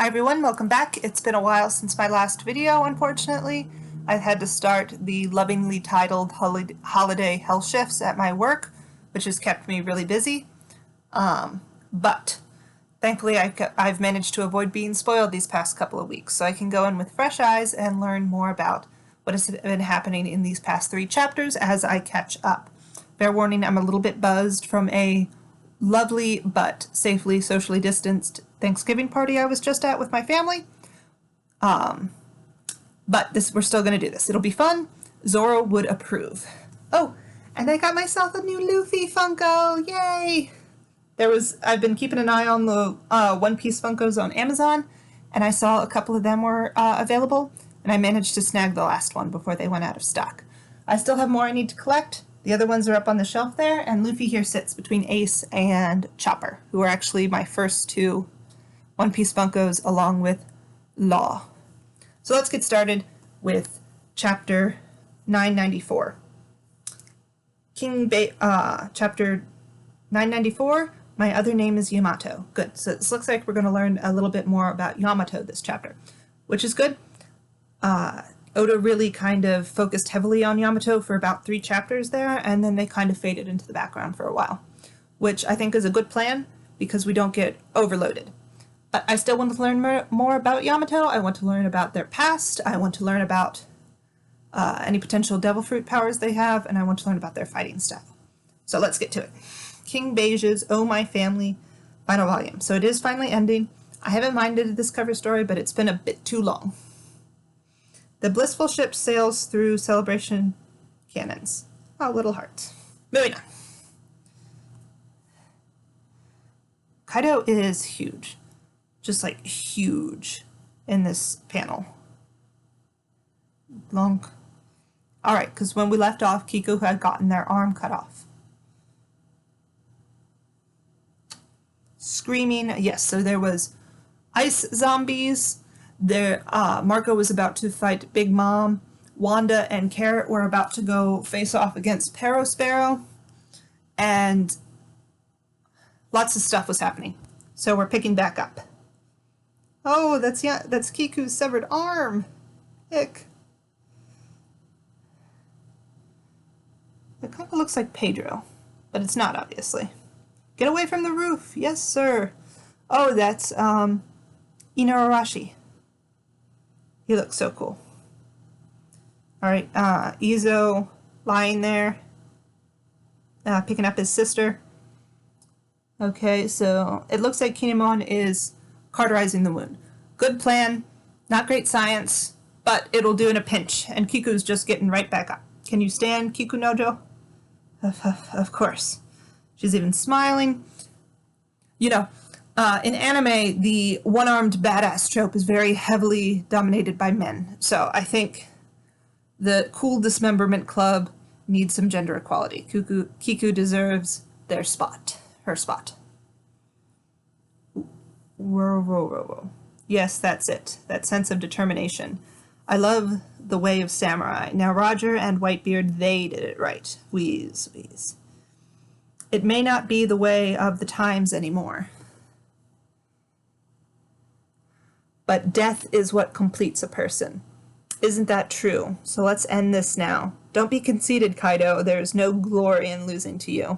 Hi everyone, welcome back. It's been a while since my last video, unfortunately. I've had to start the lovingly titled Holiday Hell Shifts at my work, which has kept me really busy. But thankfully I've managed to avoid being spoiled these past couple of weeks, so I can go in with fresh eyes and learn more about what has been happening in these past 3 chapters as I catch up. Fair warning, I'm a little bit buzzed from a lovely but safely socially distanced Thanksgiving party I was just at with my family. But we're still going to do this. It'll be fun. Zoro would approve. Oh, and I got myself a new Luffy Funko. Yay! I've been keeping an eye on the One Piece Funkos on Amazon, and I saw a couple of them were available, and I managed to snag the last one before they went out of stock. I still have more I need to collect. The other ones are up on the shelf there, and Luffy here sits between Ace and Chopper, who are actually my first 2 One Piece Funkos along with Law. So let's get started with chapter 994. Chapter 994, my other name is Yamato. Good, so this looks like we're going to learn a little bit more about Yamato this chapter, which is good. Oda really kind of focused heavily on Yamato for about 3 chapters there, and then they kind of faded into the background for a while, which I think is a good plan because we don't get overloaded. I still want to learn more about Yamato. I want to learn about their past. I want to learn about any potential devil fruit powers they have, and I want to learn about their fighting style. So let's get to it. King Beige's Oh My Family final volume. So it is finally ending. I haven't minded this cover story, but it's been a bit too long. The blissful ship sails through celebration cannons. Oh, little hearts. Moving on. Kaido is huge. Just like huge in this panel. Long. Alright, because when we left off, Kiku had gotten their arm cut off. Screaming. Yes, so there was ice zombies. There, Marco was about to fight Big Mom. Wanda and Carrot were about to go face off against Perospero. And lots of stuff was happening. So we're picking back up. Oh, that's Kiku's severed arm. Ick. It kind of looks like Pedro, but it's not, obviously. Get away from the roof. Yes, sir. Oh, that's Inuarashi. He looks so cool. Alright, Izo lying there, picking up his sister. Okay, so it looks like Kinemon is cauterizing the wound. Good plan, not great science, but it'll do in a pinch, and Kiku's just getting right back up. Can you stand, Kiku Nojo? Of course. She's even smiling. You know, in anime, the one-armed badass trope is very heavily dominated by men, so I think the cool dismemberment club needs some gender equality. Kiku deserves her spot. Whoa. Yes, that's it. That sense of determination. I love the way of samurai. Now Roger and Whitebeard, they did it right. Wheeze. It may not be the way of the times anymore. But death is what completes a person. Isn't that true? So let's end this now. Don't be conceited, Kaido. There's no glory in losing to you.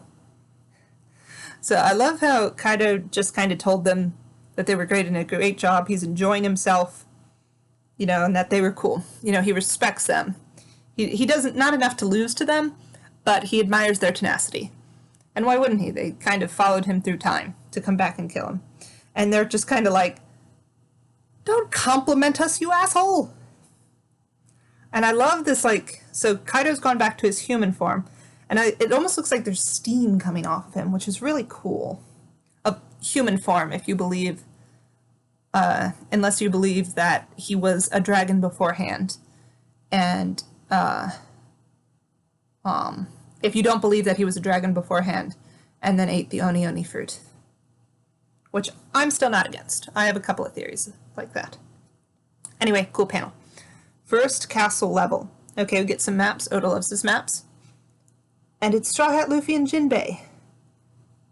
So I love how Kaido just kind of told them that they were great and a great job. He's enjoying himself, you know, and that they were cool. You know, he respects them. He doesn't, not enough to lose to them, but he admires their tenacity. And why wouldn't he? They kind of followed him through time to come back and kill him. And they're just kind of like, don't compliment us, you asshole! And I love this, like, so Kaido's gone back to his human form, and it almost looks like there's steam coming off of him, which is really cool. A human form, if you believe, unless you believe that he was a dragon beforehand. And, if you don't believe that he was a dragon beforehand, and then ate the Oni fruit. Which I'm still not against. I have a couple of theories like that. Anyway, cool panel. First castle level. Okay, we get some maps. Oda loves his maps. And it's Straw Hat Luffy and Jinbei.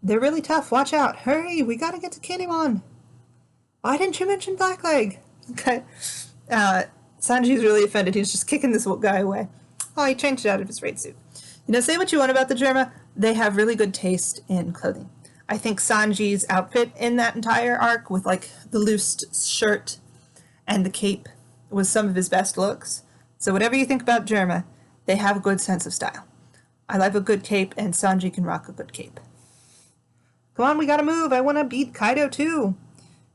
They're really tough. Watch out. Hurry, we gotta get to Kinemon. Why didn't you mention Blackleg? Okay. Sanji's really offended. He's just kicking this guy away. Oh, he changed it out of his raid suit. You know, say what you want about the Germa, they have really good taste in clothing. I think Sanji's outfit in that entire arc, with like the loose shirt and the cape, was some of his best looks. So whatever you think about Germa, they have a good sense of style. I love a good cape, and Sanji can rock a good cape. Come on, we gotta move. I want to beat Kaido too.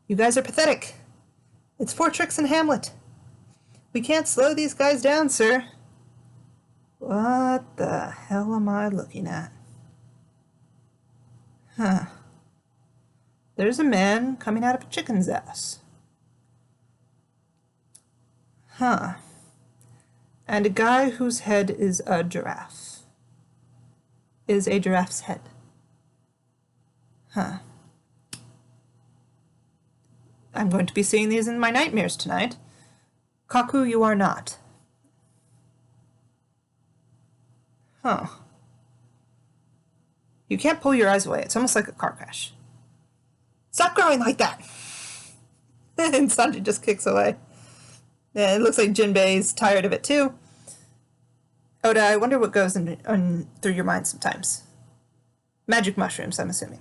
You guys are pathetic. It's 4 tricks and Hamlet. We can't slow these guys down, sir. What the hell am I looking at? Huh. There's a man coming out of a chicken's ass. Huh. And a guy whose head is a giraffe. Is a giraffe's head. Huh. I'm going to be seeing these in my nightmares tonight. Kaku, you are not. Huh. You can't pull your eyes away. It's almost like a car crash. Stop growing like that! And Sanji just kicks away. Yeah, it looks like Jinbei's tired of it too. Oda, I wonder what goes through your mind sometimes. Magic mushrooms, I'm assuming.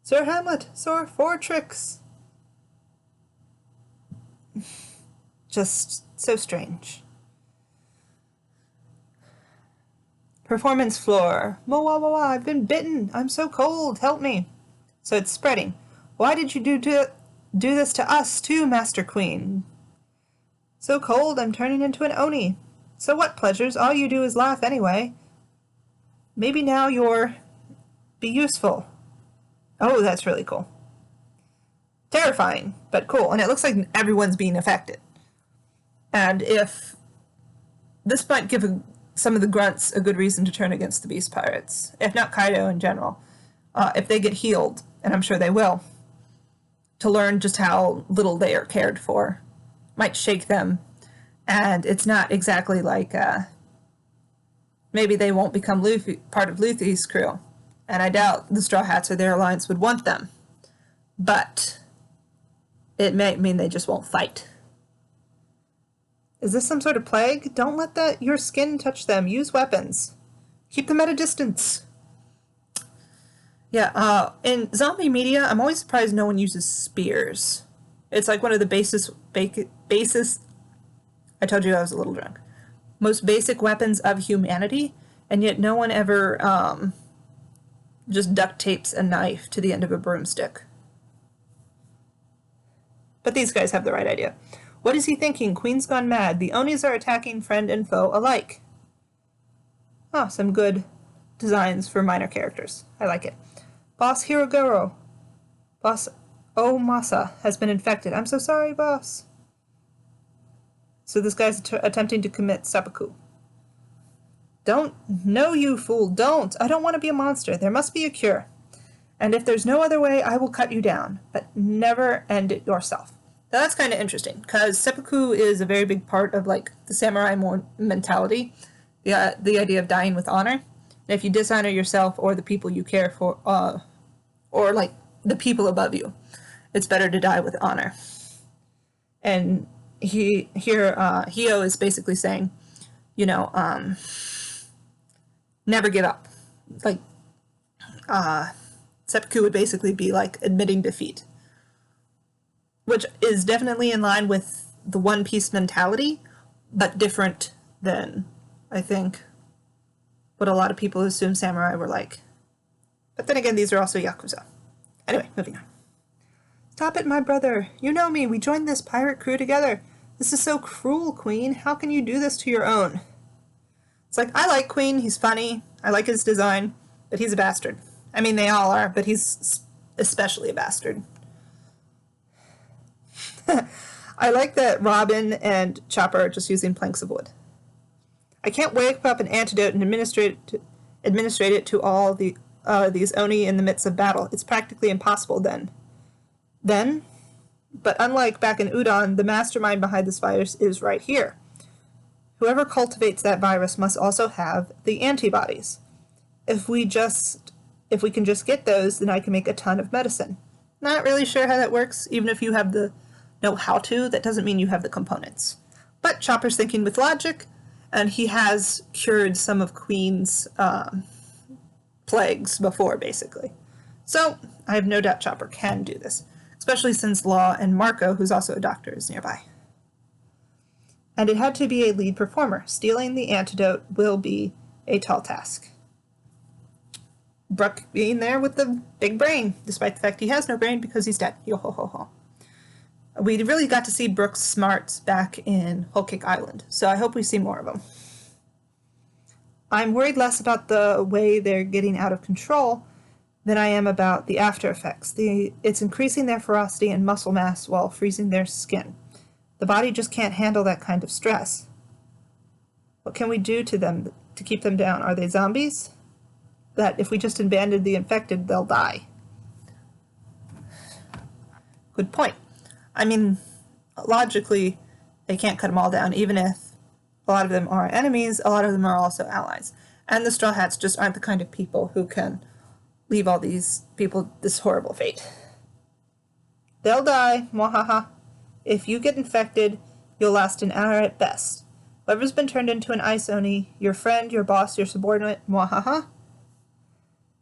Sir Hamlet, Sir 4 tricks. Just so strange. Performance floor. Mowawawa, I've been bitten. I'm so cold. Help me. So it's spreading. Why did you do this to us too, Master Queen? So cold, I'm turning into an Oni. So what, pleasures? All you do is laugh anyway. Maybe now you're... be useful. Oh, that's really cool. Terrifying, but cool. And it looks like everyone's being affected. And if... this might give some of the grunts a good reason to turn against the Beast Pirates. If not Kaido in general. If they get healed, and I'm sure they will, to learn just how little they are cared for. Might shake them. And it's not exactly like... maybe they won't become part of Luffy's crew. And I doubt the Straw Hats or their alliance would want them. But it may mean they just won't fight. Is this some sort of plague? Don't let your skin touch them. Use weapons. Keep them at a distance. Yeah, in zombie media, I'm always surprised no one uses spears. It's like one of the basis... I told you I was a little drunk. Most basic weapons of humanity, and yet no one ever just duct tapes a knife to the end of a broomstick. But these guys have the right idea. What is he thinking? Queen's gone mad. The Onis are attacking friend and foe alike. Oh, some good designs for minor characters. I like it. Boss Hirogoro. Boss Omasa has been infected. I'm so sorry, boss. So this guy's attempting to commit seppuku. Don't. No, you fool. Don't. I don't want to be a monster. There must be a cure. And if there's no other way, I will cut you down. But never end it yourself. Now that's kind of interesting, because seppuku is a very big part of, like, the samurai mentality. The idea of dying with honor. And if you dishonor yourself or the people you care for, or, like, the people above you, it's better to die with honor. And Hio is basically saying, you know, never give up. Like, seppuku would basically be like admitting defeat. Which is definitely in line with the One Piece mentality, but different than, I think, what a lot of people assume samurai were like. But then again, these are also Yakuza. Anyway, moving on. Stop it, my brother. You know me. We joined this pirate crew together. This is so cruel, Queen. How can you do this to your own? It's like, I like Queen. He's funny. I like his design. But he's a bastard. I mean, they all are, but he's especially a bastard. I like that Robin and Chopper are just using planks of wood. I can't whip up an antidote and administrate it to all these Oni in the midst of battle. It's practically impossible then. But unlike back in Udon, the mastermind behind this virus is right here. Whoever cultivates that virus must also have the antibodies. If we can just get those, then I can make a ton of medicine. Not really sure how that works. Even if you have the know how to, that doesn't mean you have the components. But Chopper's thinking with logic, and he has cured some of Queen's plagues before, basically. So I have no doubt Chopper can do this, especially since Law and Marco, who's also a doctor, is nearby. And it had to be a lead performer. Stealing the antidote will be a tall task. Brook being there with the big brain, despite the fact he has no brain because he's dead. Yo ho ho ho. We really got to see Brook's smarts back in Whole Cake Island, so I hope we see more of them. I'm worried less about the way they're getting out of control than I am about the after effects. It's increasing their ferocity and muscle mass while freezing their skin. The body just can't handle that kind of stress. What can we do to them to keep them down? Are they zombies? That if we just abandon the infected, they'll die. Good point. I mean, logically, they can't cut them all down, even if a lot of them are enemies, a lot of them are also allies. And the Straw Hats just aren't the kind of people who can leave all these people this horrible fate. They'll die, mwahaha. If you get infected, you'll last an hour at best. Whoever's been turned into an ice oni, your friend, your boss, your subordinate, mwahaha.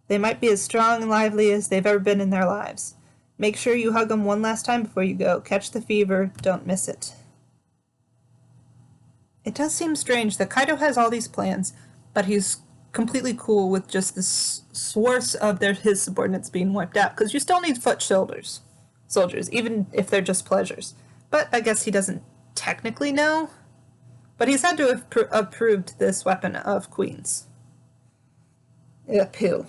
They might be as strong and lively as they've ever been in their lives. Make sure you hug them one last time before you go. Catch the fever, don't miss it. It does seem strange that Kaido has all these plans, but he's completely cool with just this source of his subordinates being wiped out, because you still need foot soldiers, even if they're just pleasures. But I guess he doesn't technically know. But he's had to have approved this weapon of Queen's. Pooh.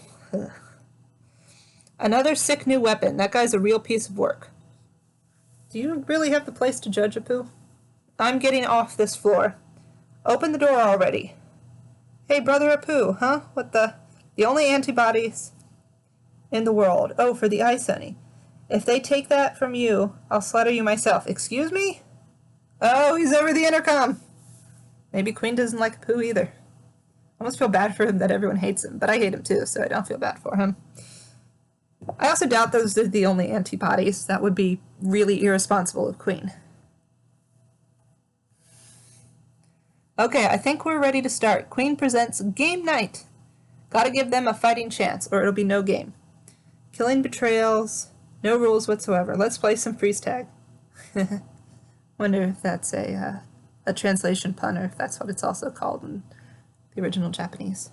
Another sick new weapon. That guy's a real piece of work. Do you really have the place to judge, Apu? I'm getting off this floor. Open the door already. Hey, Brother Apu, huh? What the? The only antibodies in the world. Oh, for the Ice Oni. If they take that from you, I'll slaughter you myself. Excuse me? Oh, he's over the intercom. Maybe Queen doesn't like Apu either. I almost feel bad for him that everyone hates him, but I hate him too, so I don't feel bad for him. I also doubt those are the only antibodies. That would be really irresponsible of Queen. Okay, I think we're ready to start. Queen presents Game Night. Gotta give them a fighting chance, or it'll be no game. Killing betrayals, no rules whatsoever. Let's play some freeze tag. Wonder if that's a translation pun, or if that's what it's also called in the original Japanese.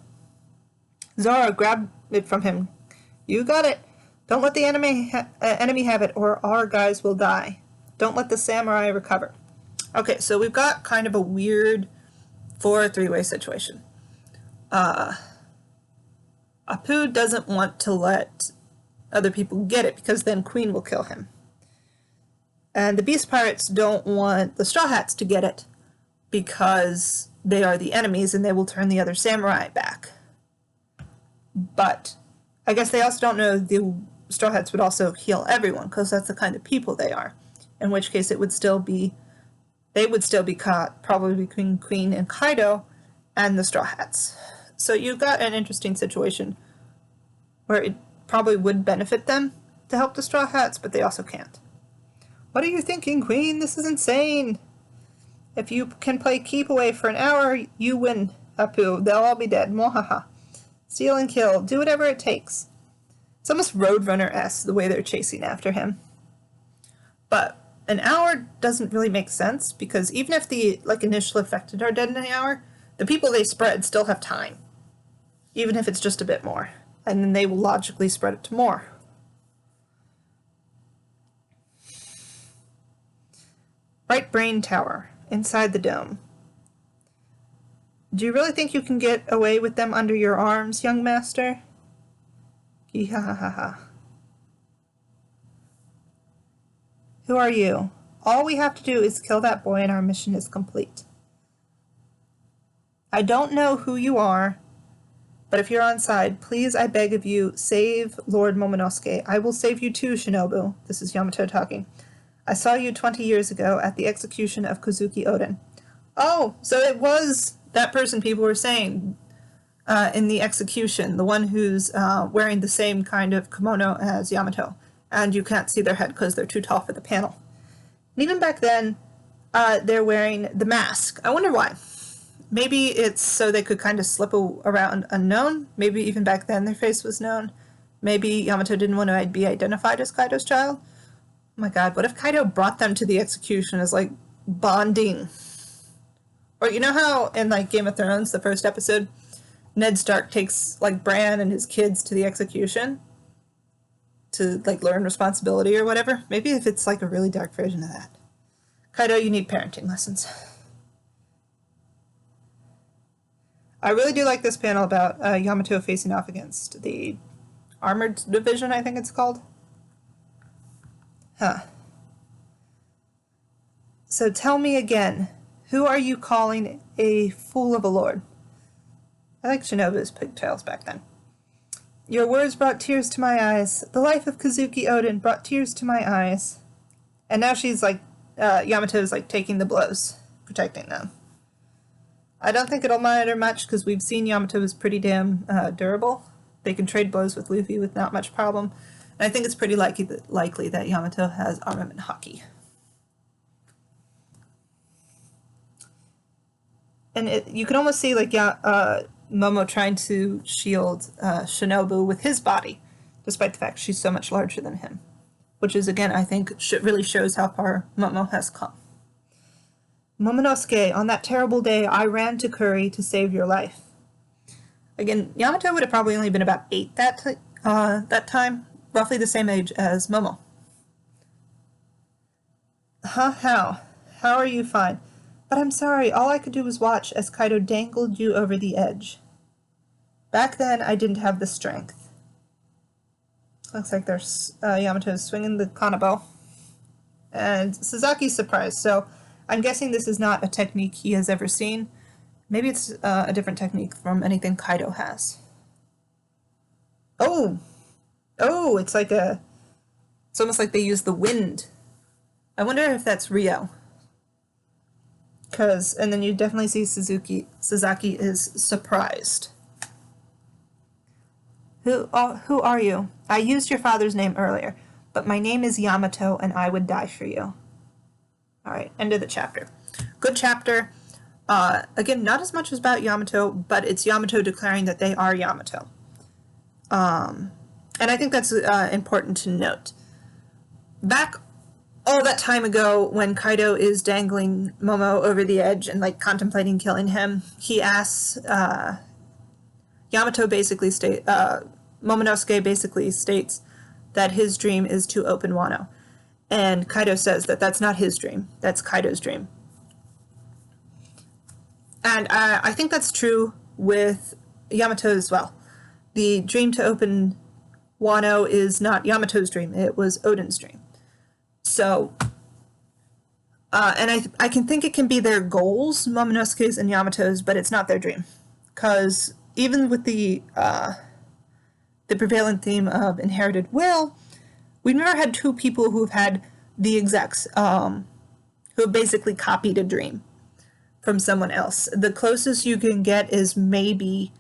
Zoro, grab it from him. You got it. Don't let the enemy have it, or our guys will die. Don't let the samurai recover. Okay, so we've got kind of a weird 4-3-way situation. Apu doesn't want to let other people get it, because then Queen will kill him. And the Beast Pirates don't want the Straw Hats to get it, because they are the enemies and they will turn the other samurai back. But I guess they also don't know the Straw Hats would also heal everyone, because that's the kind of people they are. In which case they would still be caught, probably between Queen and Kaido and the Straw Hats. So you've got an interesting situation where it probably would benefit them to help the Straw Hats, but they also can't. What are you thinking, Queen? This is insane. If you can play keep away for an hour, you win, Apu. They'll all be dead. Mwahaha. Steal and kill. Do whatever it takes. It's almost Roadrunner-esque, the way they're chasing after him. But an hour doesn't really make sense, because even if the initial affected are dead in an hour, the people they spread still have time. Even if it's just a bit more. And then they will logically spread it to more. Right Brain Tower. Inside the dome. Do you really think you can get away with them under your arms, young master? Gee-ha-ha-ha-ha. Who are you? All we have to do is kill that boy and our mission is complete. I don't know who you are, but if you're on side, please, I beg of you, save Lord Momonosuke. I will save you too, Shinobu. This is Yamato talking. I saw you 20 years ago at the execution of Kozuki Oden. Oh, so it was that person people were saying in the execution, the one who's wearing the same kind of kimono as Yamato. and you can't see their head because they're too tall for the panel. And even back then, they're wearing the mask. I wonder why. Maybe it's so they could kind of slip around unknown. Maybe even back then their face was known. Maybe Yamato didn't want to be identified as Kaido's child. Oh my god, what if Kaido brought them to the execution as, like, bonding? Or you know how in, like, Game of Thrones, the first episode, Ned Stark takes, like, Bran and his kids to the execution to, like, learn responsibility or whatever? Maybe if it's, like, a really dark version of that. Kaido, you need parenting lessons. I really do like this panel about Yamato facing off against the Armored Division, I think it's called. Huh. So tell me again, who are you calling a fool of a lord? I like Shinobu's pigtails back then. Your words brought tears to my eyes. The life of Kazuki Oden brought tears to my eyes. And now she's like, Yamato's like taking the blows, protecting them. I don't think it'll matter much because we've seen Yamato is pretty damn durable. They can trade blows with Luffy with not much problem. And I think it's pretty likely that Yamato has armament haki. And you can almost see like Momo trying to shield Shinobu with his body, despite the fact she's so much larger than him. Which is, again, I think really shows how far Momo has come. Momonosuke, on that terrible day, I ran to Kuri to save your life. Again, Yamato would have probably only been about 8 that time, roughly the same age as Momo. Huh? How? How are you fine? But I'm sorry, all I could do was watch as Kaido dangled you over the edge. Back then, I didn't have the strength. Looks like there's Yamato's swinging the Kanabo. And Sasaki's surprised, so I'm guessing this is not a technique he has ever seen. Maybe it's a different technique from anything Kaido has. Oh! Oh, it's like it's almost like they use the wind. I wonder if that's Rio. And then you definitely see Sasaki is surprised. Who are you? I used your father's name earlier, but my name is Yamato and I would die for you. Alright, end of the chapter. Good chapter. Again, not as much about Yamato, but it's Yamato declaring that they are Yamato. And I think that's important to note. Back all that time ago, when Kaido is dangling Momo over the edge and, like, contemplating killing him, he asks, Momonosuke basically states that his dream is to open Wano. And Kaido says that that's not his dream, that's Kaido's dream. And I think that's true with Yamato as well. The dream to open Wano is not Yamato's dream, it was Oden's dream. So, and I can think it can be their goals, Momonosuke's and Yamato's, but it's not their dream. Because even with the prevalent theme of inherited will, we've never had two people who've had the execs, who have basically copied a dream from someone else. The closest you can get is maybe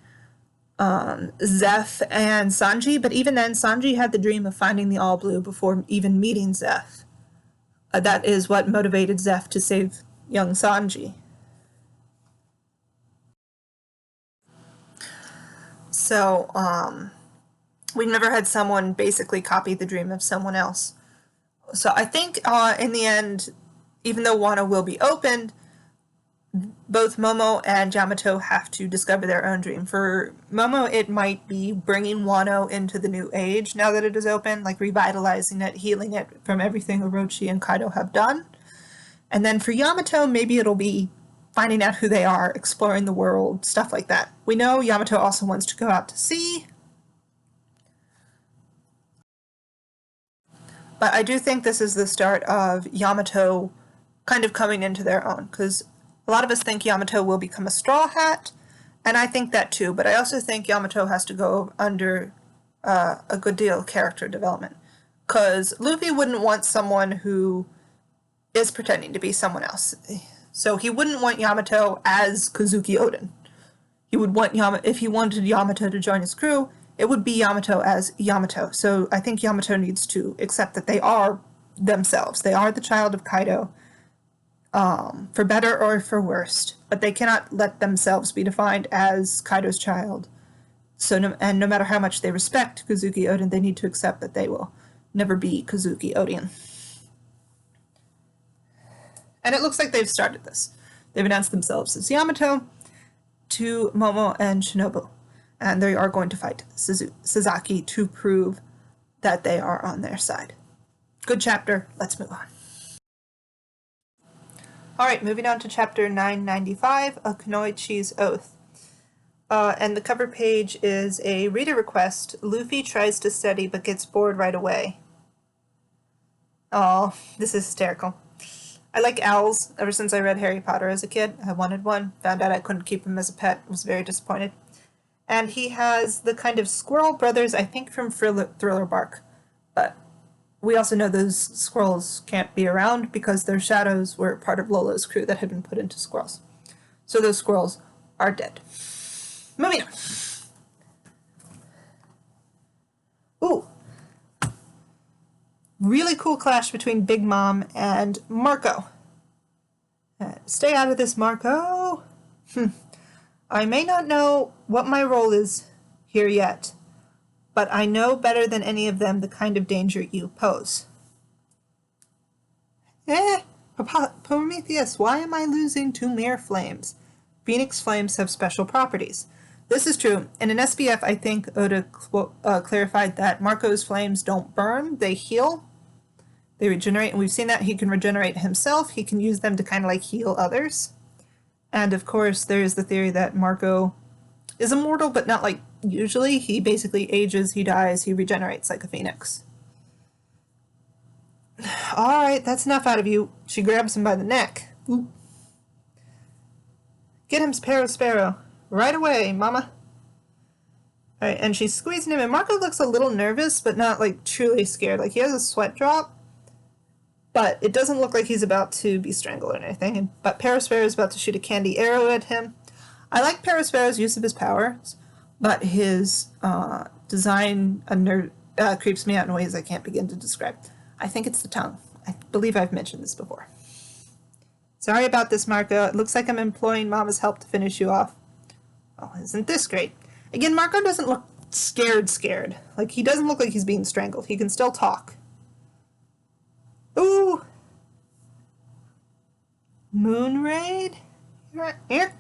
Zeph and Sanji, but even then, Sanji had the dream of finding the All Blue before even meeting Zeph. That is what motivated Zeph to save young Sanji. So, we've never had someone basically copy the dream of someone else. So I think in the end, even though Wano will be opened, both Momo and Yamato have to discover their own dream. For Momo, it might be bringing Wano into the new age now that it is open, like revitalizing it, healing it from everything Orochi and Kaido have done. And then for Yamato, maybe it'll be finding out who they are, exploring the world, stuff like that. We know Yamato also wants to go out to sea. But I do think this is the start of Yamato kind of coming into their own, because a lot of us think Yamato will become a Straw Hat, and I think that too, but I also think Yamato has to go under a good deal of character development, because Luffy wouldn't want someone who is pretending to be someone else. So he wouldn't want Yamato as Kazuki Oden. He would want if he wanted Yamato to join his crew, it would be Yamato as Yamato. So I think Yamato needs to accept that they are themselves. They are the child of Kaido, for better or for worse. But they cannot let themselves be defined as Kaido's child. So no matter how much they respect Kozuki Oden, they need to accept that they will never be Kozuki Oden. And it looks like they've started this. They've announced themselves as Yamato to Momo and Shinobu. And they are going to fight Sasaki to prove that they are on their side. Good chapter. Let's move on. Alright, moving on to chapter 995, A Kunoichi's Oath. And the cover page is a reader request. Luffy tries to study but gets bored right away. Oh, this is hysterical. I like owls. Ever since I read Harry Potter as a kid, I wanted one. Found out I couldn't keep him as a pet. Was very disappointed. And he has the kind of squirrel brothers, I think from Thriller Bark. But we also know those squirrels can't be around because their shadows were part of Lolo's crew that had been put into squirrels. So those squirrels are dead. Moving on. Ooh. Really cool clash between Big Mom and Marco. Stay out of this, Marco. I may not know what my role is here yet, but I know better than any of them the kind of danger you pose. Prometheus, why am I losing to mere flames? Phoenix flames have special properties. This is true. In an SBF, I think Oda clarified that Marco's flames don't burn, they heal. They regenerate, and we've seen that he can regenerate himself. He can use them to kind of like heal others. And of course, there's the theory that Marco is immortal, but not like usually. He basically ages, he dies, he regenerates like a phoenix. Alright, that's enough out of you. She grabs him by the neck. Ooh. Get him, Sparrow. Right away, mama. Alright, and she's squeezing him, and Marco looks a little nervous, but not like truly scared. Like he has a sweat drop. But it doesn't look like he's about to be strangled or anything. But Perospero is about to shoot a candy arrow at him. I like Perospero's use of his powers, but his design creeps me out in ways I can't begin to describe. I think it's the tongue. I believe I've mentioned this before. Sorry about this, Marco. It looks like I'm employing Mama's help to finish you off. Oh, isn't this great? Again, Marco doesn't look scared. Like, he doesn't look like he's being strangled. He can still talk. Ooh! Moon Raid? Here.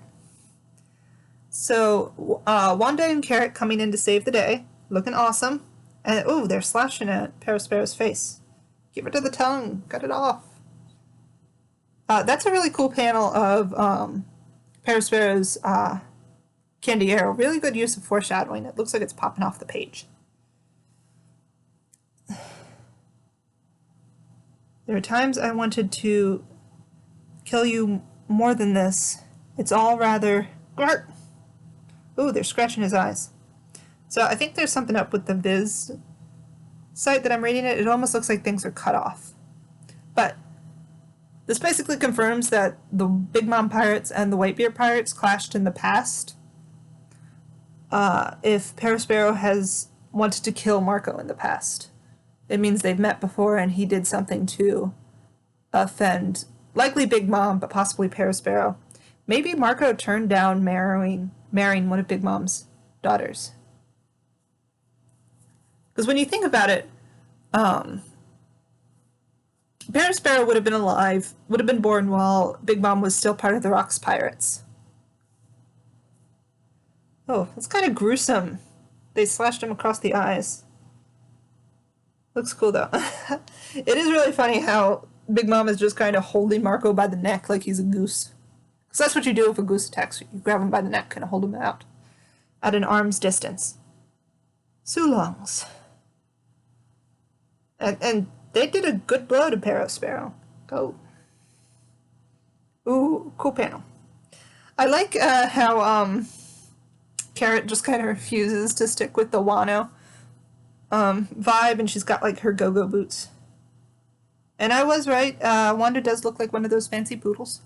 So, Wanda and Carrot coming in to save the day. Looking awesome. And, ooh, they're slashing at Perospero's face. Give it to the tongue. Cut it off. That's a really cool panel of Perospero's candy arrow. Really good use of foreshadowing. It looks like it's popping off the page. There are times I wanted to kill you more than this. It's all rather... Ooh, they're scratching his eyes. So I think there's something up with the Viz site that I'm reading it. It almost looks like things are cut off. But this basically confirms that the Big Mom Pirates and the Whitebeard Pirates clashed in the past. If Perospero has wanted to kill Marco in the past, it means they've met before and he did something to offend, likely Big Mom, but possibly Perospero. Maybe Marco turned down marrying one of Big Mom's daughters. Because when you think about it, Perospero would have been alive, would have been born while Big Mom was still part of the Rocks Pirates. Oh, that's kind of gruesome. They slashed him across the eyes. Looks cool, though. It is really funny how Big Mom is just kind of holding Marco by the neck like he's a goose. Because that's what you do if a goose attacks you. You grab him by the neck and hold him out at an arm's distance. Sulongs. And they did a good blow to Perospero. Go. Ooh, cool panel. I like how Carrot just kind of refuses to stick with the Wano vibe, and she's got like her go-go boots. And I was right, Wanda does look like one of those fancy poodles.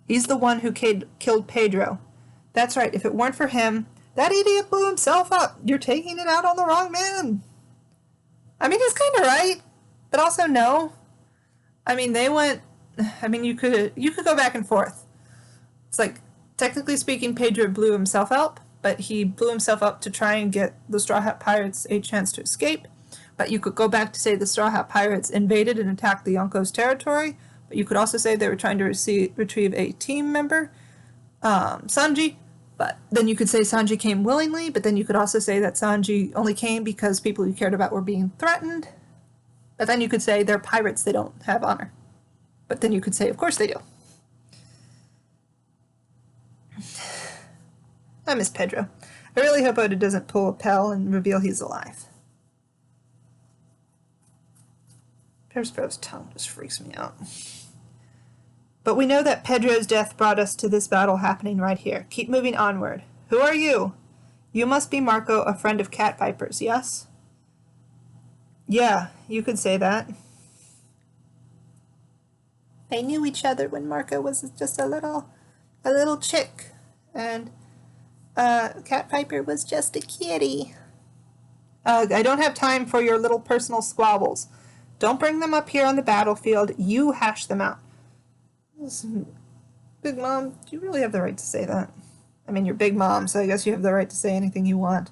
He's the one who killed Pedro. That's right, if it weren't for him, That idiot blew himself up. You're taking it out on the wrong man. I mean, he's kind of right, but also no. I mean, you could go back and forth. It's like, technically speaking, Pedro blew himself up, but he blew himself up to try and get the Straw Hat Pirates a chance to escape. But you could go back to say the Straw Hat Pirates invaded and attacked the Yonkos territory. But you could also say they were trying to retrieve a team member, Sanji. But then you could say Sanji came willingly, but then you could also say that Sanji only came because people he cared about were being threatened. But then you could say they're pirates, they don't have honor. But then you could say, of course they do. I miss Pedro. I really hope Oda doesn't pull a Pell and reveal he's alive. Pedro's tongue just freaks me out. But we know that Pedro's death brought us to this battle happening right here. Keep moving onward. Who are you? You must be Marco, a friend of Cat Viper's, yes? Yeah, you could say that. They knew each other when Marco was just a little chick, and Cat Viper was just a kitty. I don't have time for your little personal squabbles. Don't bring them up here on the battlefield. You hash them out. Listen, Big Mom, do you really have the right to say that? I mean, you're Big Mom, so I guess you have the right to say anything you want.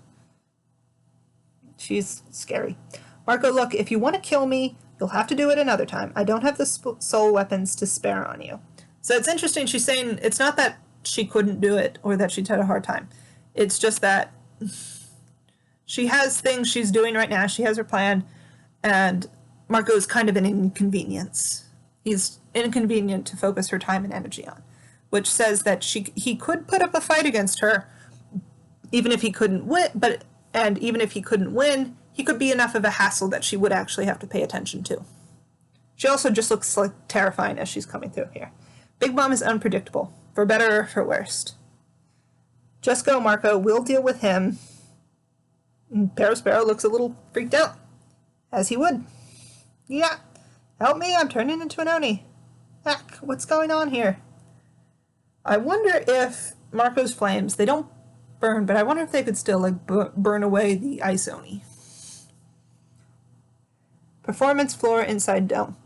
She's scary. Marco, look, if you want to kill me, you'll have to do it another time. I don't have the soul weapons to spare on you. So it's interesting. She's saying it's not that she couldn't do it or that she'd had a hard time. It's just that she has things she's doing right now. She has her plan, and Marco is kind of an inconvenience. He's inconvenient to focus her time and energy on, which says that he could put up a fight against her, even if he couldn't win. And even if he couldn't win, he could be enough of a hassle that she would actually have to pay attention to. She also just looks like terrifying as she's coming through here. Big Mom is unpredictable, for better or for worse. Just go, Marco. We'll deal with him. And Sparrow looks a little freaked out, as he would. Yeah, help me. I'm turning into an Oni. Heck, what's going on here? I wonder if Marco's flames, they don't burn, but I wonder if they could still burn away the Ice Oni. Performance floor inside dome.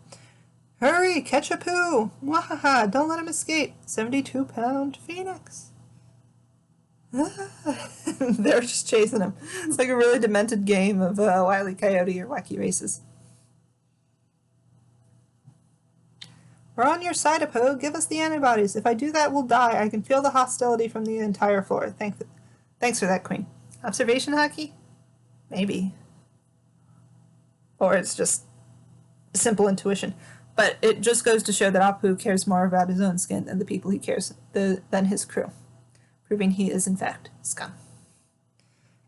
Hurry, catch a poo! Wahaha, don't let him escape. 72-pound Phoenix. They're just chasing him. It's like a really demented game of Wile E. Coyote or Wacky Races. We're on your side, Apo. Give us the antibodies. If I do that, we'll die. I can feel the hostility from the entire floor. Thanks for that, Queen. Observation hockey? Maybe. Or it's just simple intuition. But it just goes to show that Apu cares more about his own skin than the people he cares than his crew, proving he is in fact scum.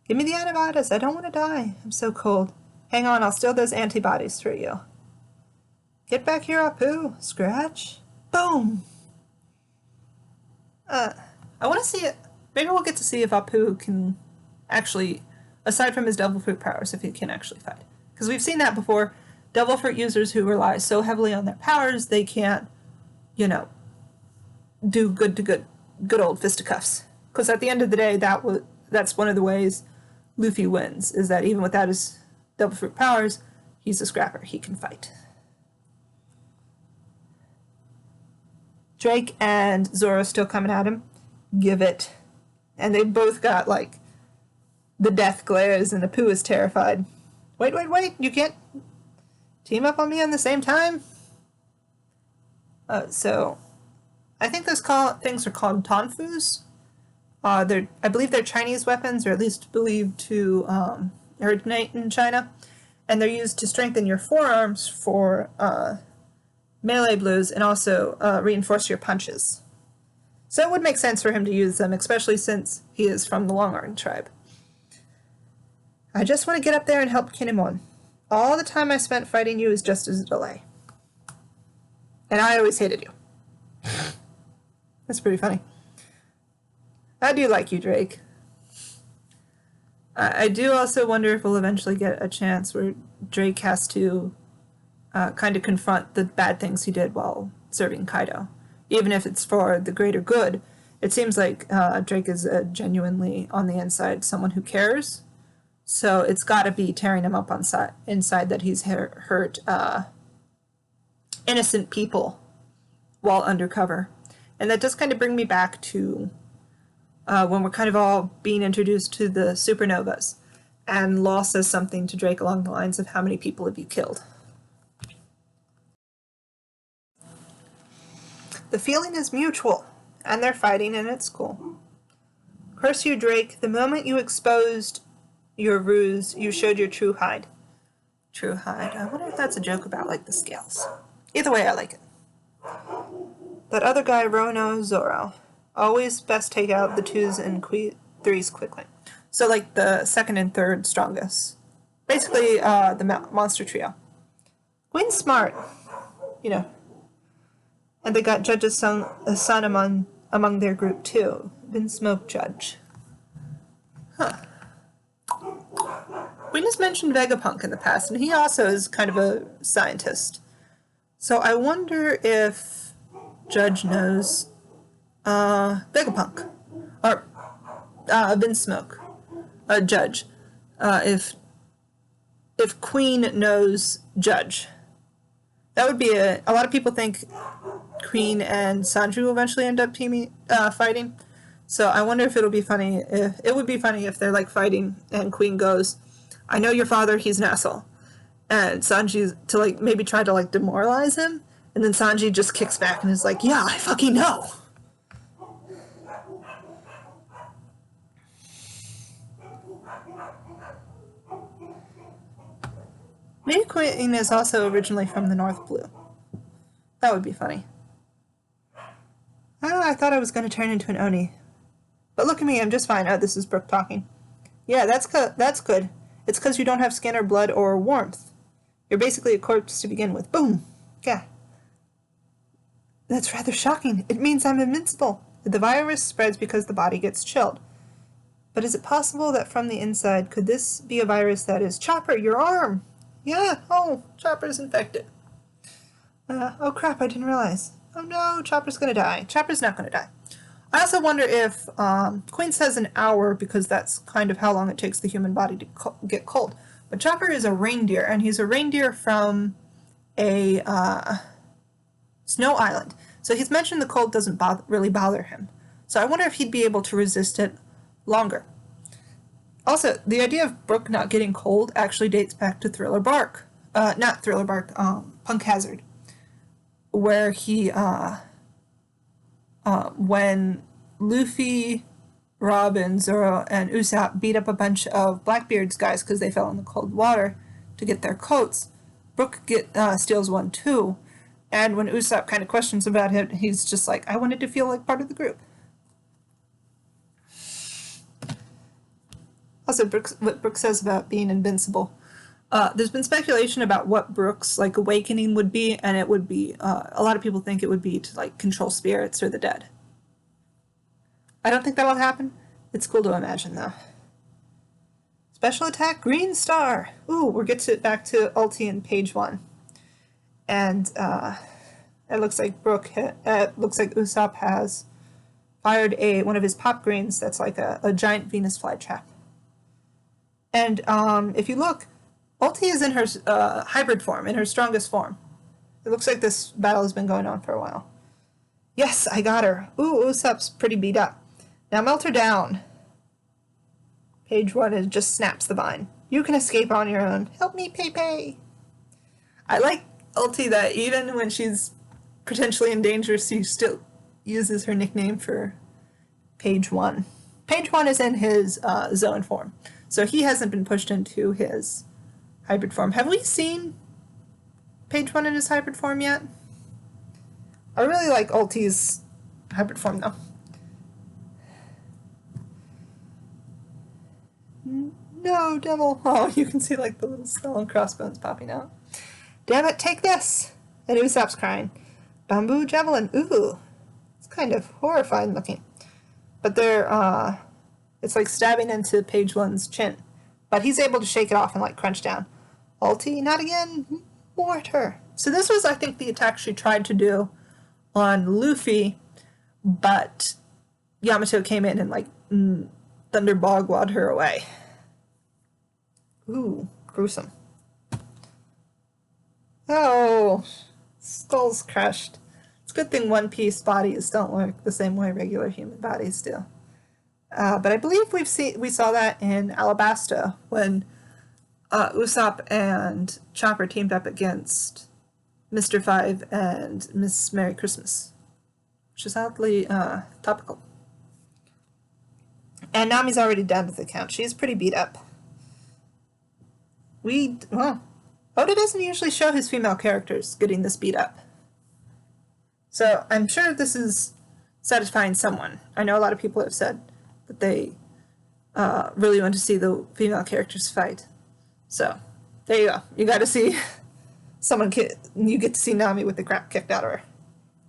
Give me the antibodies. I don't want to die. I'm so cold. Hang on, I'll steal those antibodies for you. Get back here, Apu. Scratch. Boom. I want to see it. Maybe we'll get to see if Apu can actually, aside from his Devil Fruit powers, if he can actually fight. Because we've seen that before. Devil Fruit users who rely so heavily on their powers, they can't, do good old fisticuffs. Because at the end of the day, that's one of the ways Luffy wins, is that even without his Devil Fruit powers, he's a scrapper. He can fight. Drake and Zoro still coming at him. Give it. And they both got, the death glares, and Apu is terrified. Wait, you can't team up on me on the same time? So, I think those things are called Tonfus. I believe they're Chinese weapons, or at least believed to originate in China. And they're used to strengthen your forearms for melee blows and also reinforce your punches. So it would make sense for him to use them, especially since he is from the Long Arm tribe. I just want to get up there and help Kinemon. All the time I spent fighting you is just as a delay. And I always hated you. That's pretty funny. I do like you, Drake. I do also wonder if we'll eventually get a chance where Drake has to kind of confront the bad things he did while serving Kaido. Even if it's for the greater good, It seems like Drake is genuinely on the inside someone who cares. So it's got to be tearing him up on inside that he's hurt innocent people while undercover. And that does kind of bring me back to when we're kind of all being introduced to the supernovas. And Law says something to Drake along the lines of, how many people have you killed? The feeling is mutual, and they're fighting, and it's cool. Curse you, Drake. The moment you exposed your ruse, you showed your true hide. True hide. I wonder if that's a joke about, like, the scales. Either way, I like it. That other guy, Rono Zoro. Always best take out the 2s and 3s quickly. So, like, the second and third strongest. Basically, the monster trio. Gwyn's smart. You know. And they got Judge's son among their group, too. Vinsmoke Judge. Huh. Gwyn has mentioned Vegapunk in the past, and he also is kind of a scientist. So I wonder if Judge knows Vegapunk. Or Vinsmoke. Judge. If Queen knows Judge. That would be a lot of people think Queen and Sanji will eventually end up fighting. So I wonder if it'll be funny. It would be funny if they're like fighting and Queen goes, "I know your father, he's an asshole," and Sanji to like maybe try to like demoralize him, and then Sanji just kicks back and is like, "Yeah, I fucking know." Maybe Queen is also originally from the North Blue. That would be funny. Oh, I thought I was going to turn into an Oni. But look at me, I'm just fine. Oh, this is Brook talking. Yeah, that's good. It's because you don't have skin or blood or warmth. You're basically a corpse to begin with. Boom! Yeah. That's rather shocking. It means I'm invincible. The virus spreads because the body gets chilled. But is it possible that from the inside, could this be a virus that is Chopper, your arm? Yeah, oh, Chopper's infected. Oh crap, I didn't realize. Oh no, Chopper's gonna die. Chopper's not gonna die. I also wonder if, Queen says an hour because that's kind of how long it takes the human body to get cold. But Chopper is a reindeer, and he's a reindeer from a snow island. So he's mentioned the cold doesn't really bother him. So I wonder if he'd be able to resist it longer. Also, the idea of Brook not getting cold actually dates back to Thriller Bark. Not Thriller Bark, Punk Hazard. Where he, when Luffy, Robin, Zoro, and Usopp beat up a bunch of Blackbeard's guys because they fell in the cold water to get their coats, Brook steals one too. And when Usopp kind of questions about him, he's just like, I wanted to feel like part of the group. Also, what Brook says about being invincible. There's been speculation about what Brook's like awakening would be, and it would be, a lot of people think it would be to like control spirits or the dead. I don't think that'll happen. It's cool to imagine though. Special attack, Green Star. Ooh, we'll get back to ulti in page 1. And it looks like Usopp has fired one of his pop greens that's like a giant Venus flytrap. And if you look, ulti is in her hybrid form, in her strongest form. It looks like this battle has been going on for a while. Yes, I got her. Ooh, Usopp's pretty beat up. Now melt her down. Page 1 is just snaps the vine. You can escape on your own. Help me, Pepe. I like ulti that even when she's potentially in danger, she still uses her nickname for Page 1. Page 1 is in his zone form, so he hasn't been pushed into his hybrid form. Have we seen Page 1 in his hybrid form yet? I really like ulti's hybrid form, though. No, devil. Oh, you can see like the little skull and crossbones popping out. Damn it, take this! And Usopp's crying. Bamboo javelin. Ooh. It's kind of horrifying looking. But they're, it's like stabbing into Page 1's chin. But he's able to shake it off and like crunch down. Ulti, not again. Mortar. So this was, I think, the attack she tried to do on Luffy, but Yamato came in and like thunder bogwad her away. Ooh, gruesome. Oh, skull's crushed. It's a good thing One Piece bodies don't work the same way regular human bodies do. But I believe we saw that in Alabasta when Usopp and Chopper teamed up against Mr. Five and Miss Merry Christmas, which is oddly topical. And Nami's already done with the count. She's pretty beat up. Oda doesn't usually show his female characters getting this beat up. So I'm sure this is satisfying someone. I know a lot of people have said that they really want to see the female characters fight. So there you go. You got to see you get to see Nami with the crap kicked out of her.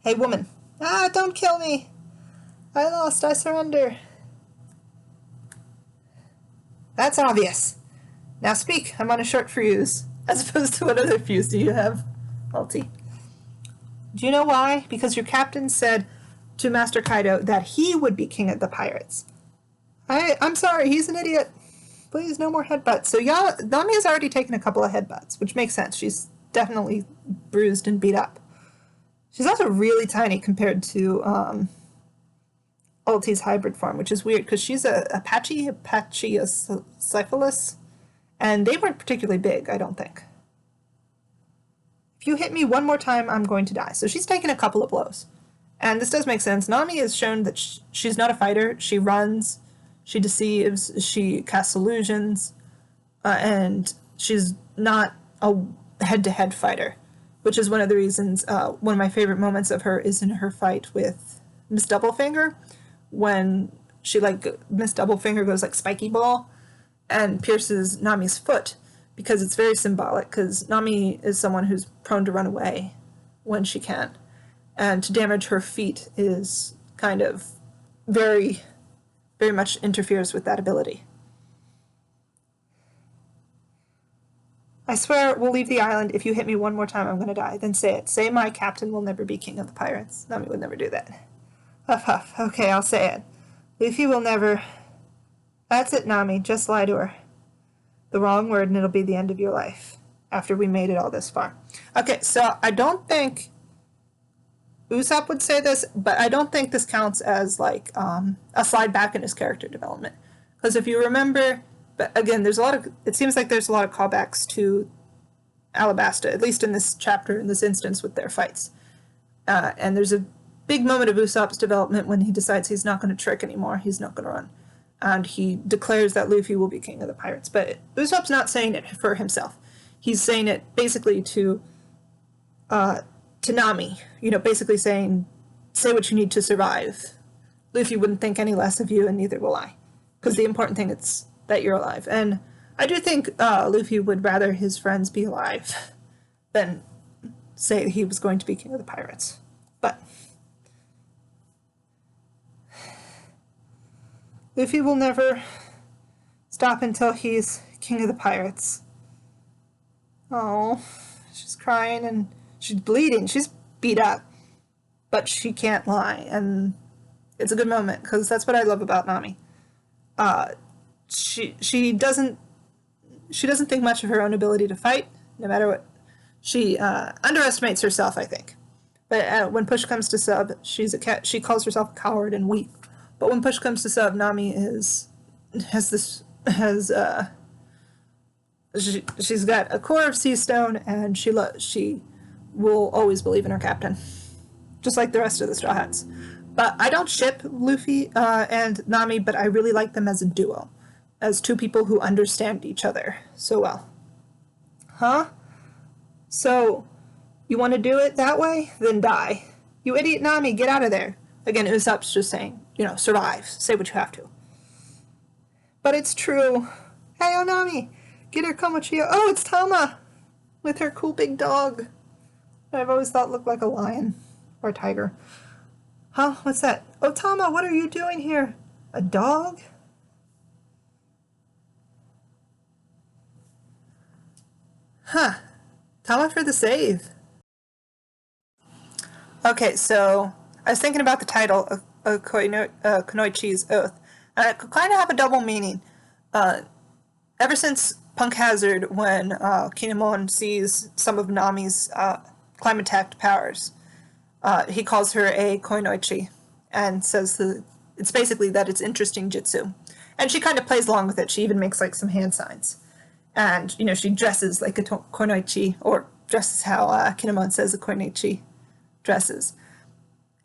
Hey, woman. Don't kill me. I lost. I surrender. That's obvious. Now speak. I'm on a short fuse. As opposed to what other fuse do you have, Alti? Do you know why? Because your captain said to Master Kaido that he would be king of the pirates. I'm sorry, he's an idiot. Please, no more headbutts. So Nami has already taken a couple of headbutts, which makes sense. She's definitely bruised and beat up. She's also really tiny compared to Ulti's hybrid form, which is weird because she's a Pachycephалus, and they weren't particularly big, I don't think. If you hit me one more time, I'm going to die. So she's taken a couple of blows. And this does make sense. Nami has shown that she's not a fighter. She runs, she deceives, she casts illusions, and she's not a head-to-head fighter, which is one of the reasons, one of my favorite moments of her is in her fight with Miss Doublefinger, when Miss Doublefinger goes like spiky ball and pierces Nami's foot, because it's very symbolic, because Nami is someone who's prone to run away when she can. And to damage her feet is kind of very, very much interferes with that ability. I swear we'll leave the island. If you hit me one more time, I'm going to die. Then say it. Say my captain will never be king of the pirates. Nami would never do that. Huff, huff. Okay, I'll say it. Luffy will never... That's it, Nami. Just lie to her. The wrong word and it'll be the end of your life. After we made it all this far. Okay, so I don't think Usopp would say this, but I don't think this counts as like a slide back in his character development. Because if you remember, but again, it seems like there's a lot of callbacks to Alabasta, at least in this chapter, in this instance with their fights. And there's a big moment of Usopp's development when he decides he's not going to trick anymore, he's not going to run. And he declares that Luffy will be king of the pirates. But Usopp's not saying it for himself. He's saying it basically to Nami. Basically saying, say what you need to survive. Luffy wouldn't think any less of you, and neither will I. Because the important thing is that you're alive. And I do think Luffy would rather his friends be alive than say he was going to be king of the pirates. But Luffy will never stop until he's king of the pirates. Oh, she's crying and she's bleeding. She's beat up, but she can't lie, and it's a good moment because that's what I love about Nami. She doesn't think much of her own ability to fight, no matter what. She underestimates herself, I think. But when push comes to shove, she calls herself a coward and weak. But when push comes to shove, Nami has she's got a core of sea stone, and she will always believe in her captain, just like the rest of the Straw Hats. But I don't ship Luffy and Nami, but I really like them as a duo, as two people who understand each other so well. Huh? So, you want to do it that way? Then die. You idiot Nami, get out of there. Again, Usopp's just saying, survive. Say what you have to. But it's true. Hey, Nami, get her Komochio. Oh, it's Tama with her cool big dog. I've always thought looked like a lion or a tiger. Huh? What's that? Oh, Tama, what are you doing here? A dog? Huh. Tama for the save. Okay, so I was thinking about the title Kunoichi's oath. And it could kind of have a double meaning. Ever since Punk Hazard, when Kinemon sees some of Nami's Climatect powers, he calls her a Koinoichi and says that it's basically that it's interesting jutsu. And she kind of plays along with it. She even makes like some hand signs. And, she dresses like a Koinoichi, or dresses how Kinemon says a Koinoichi dresses.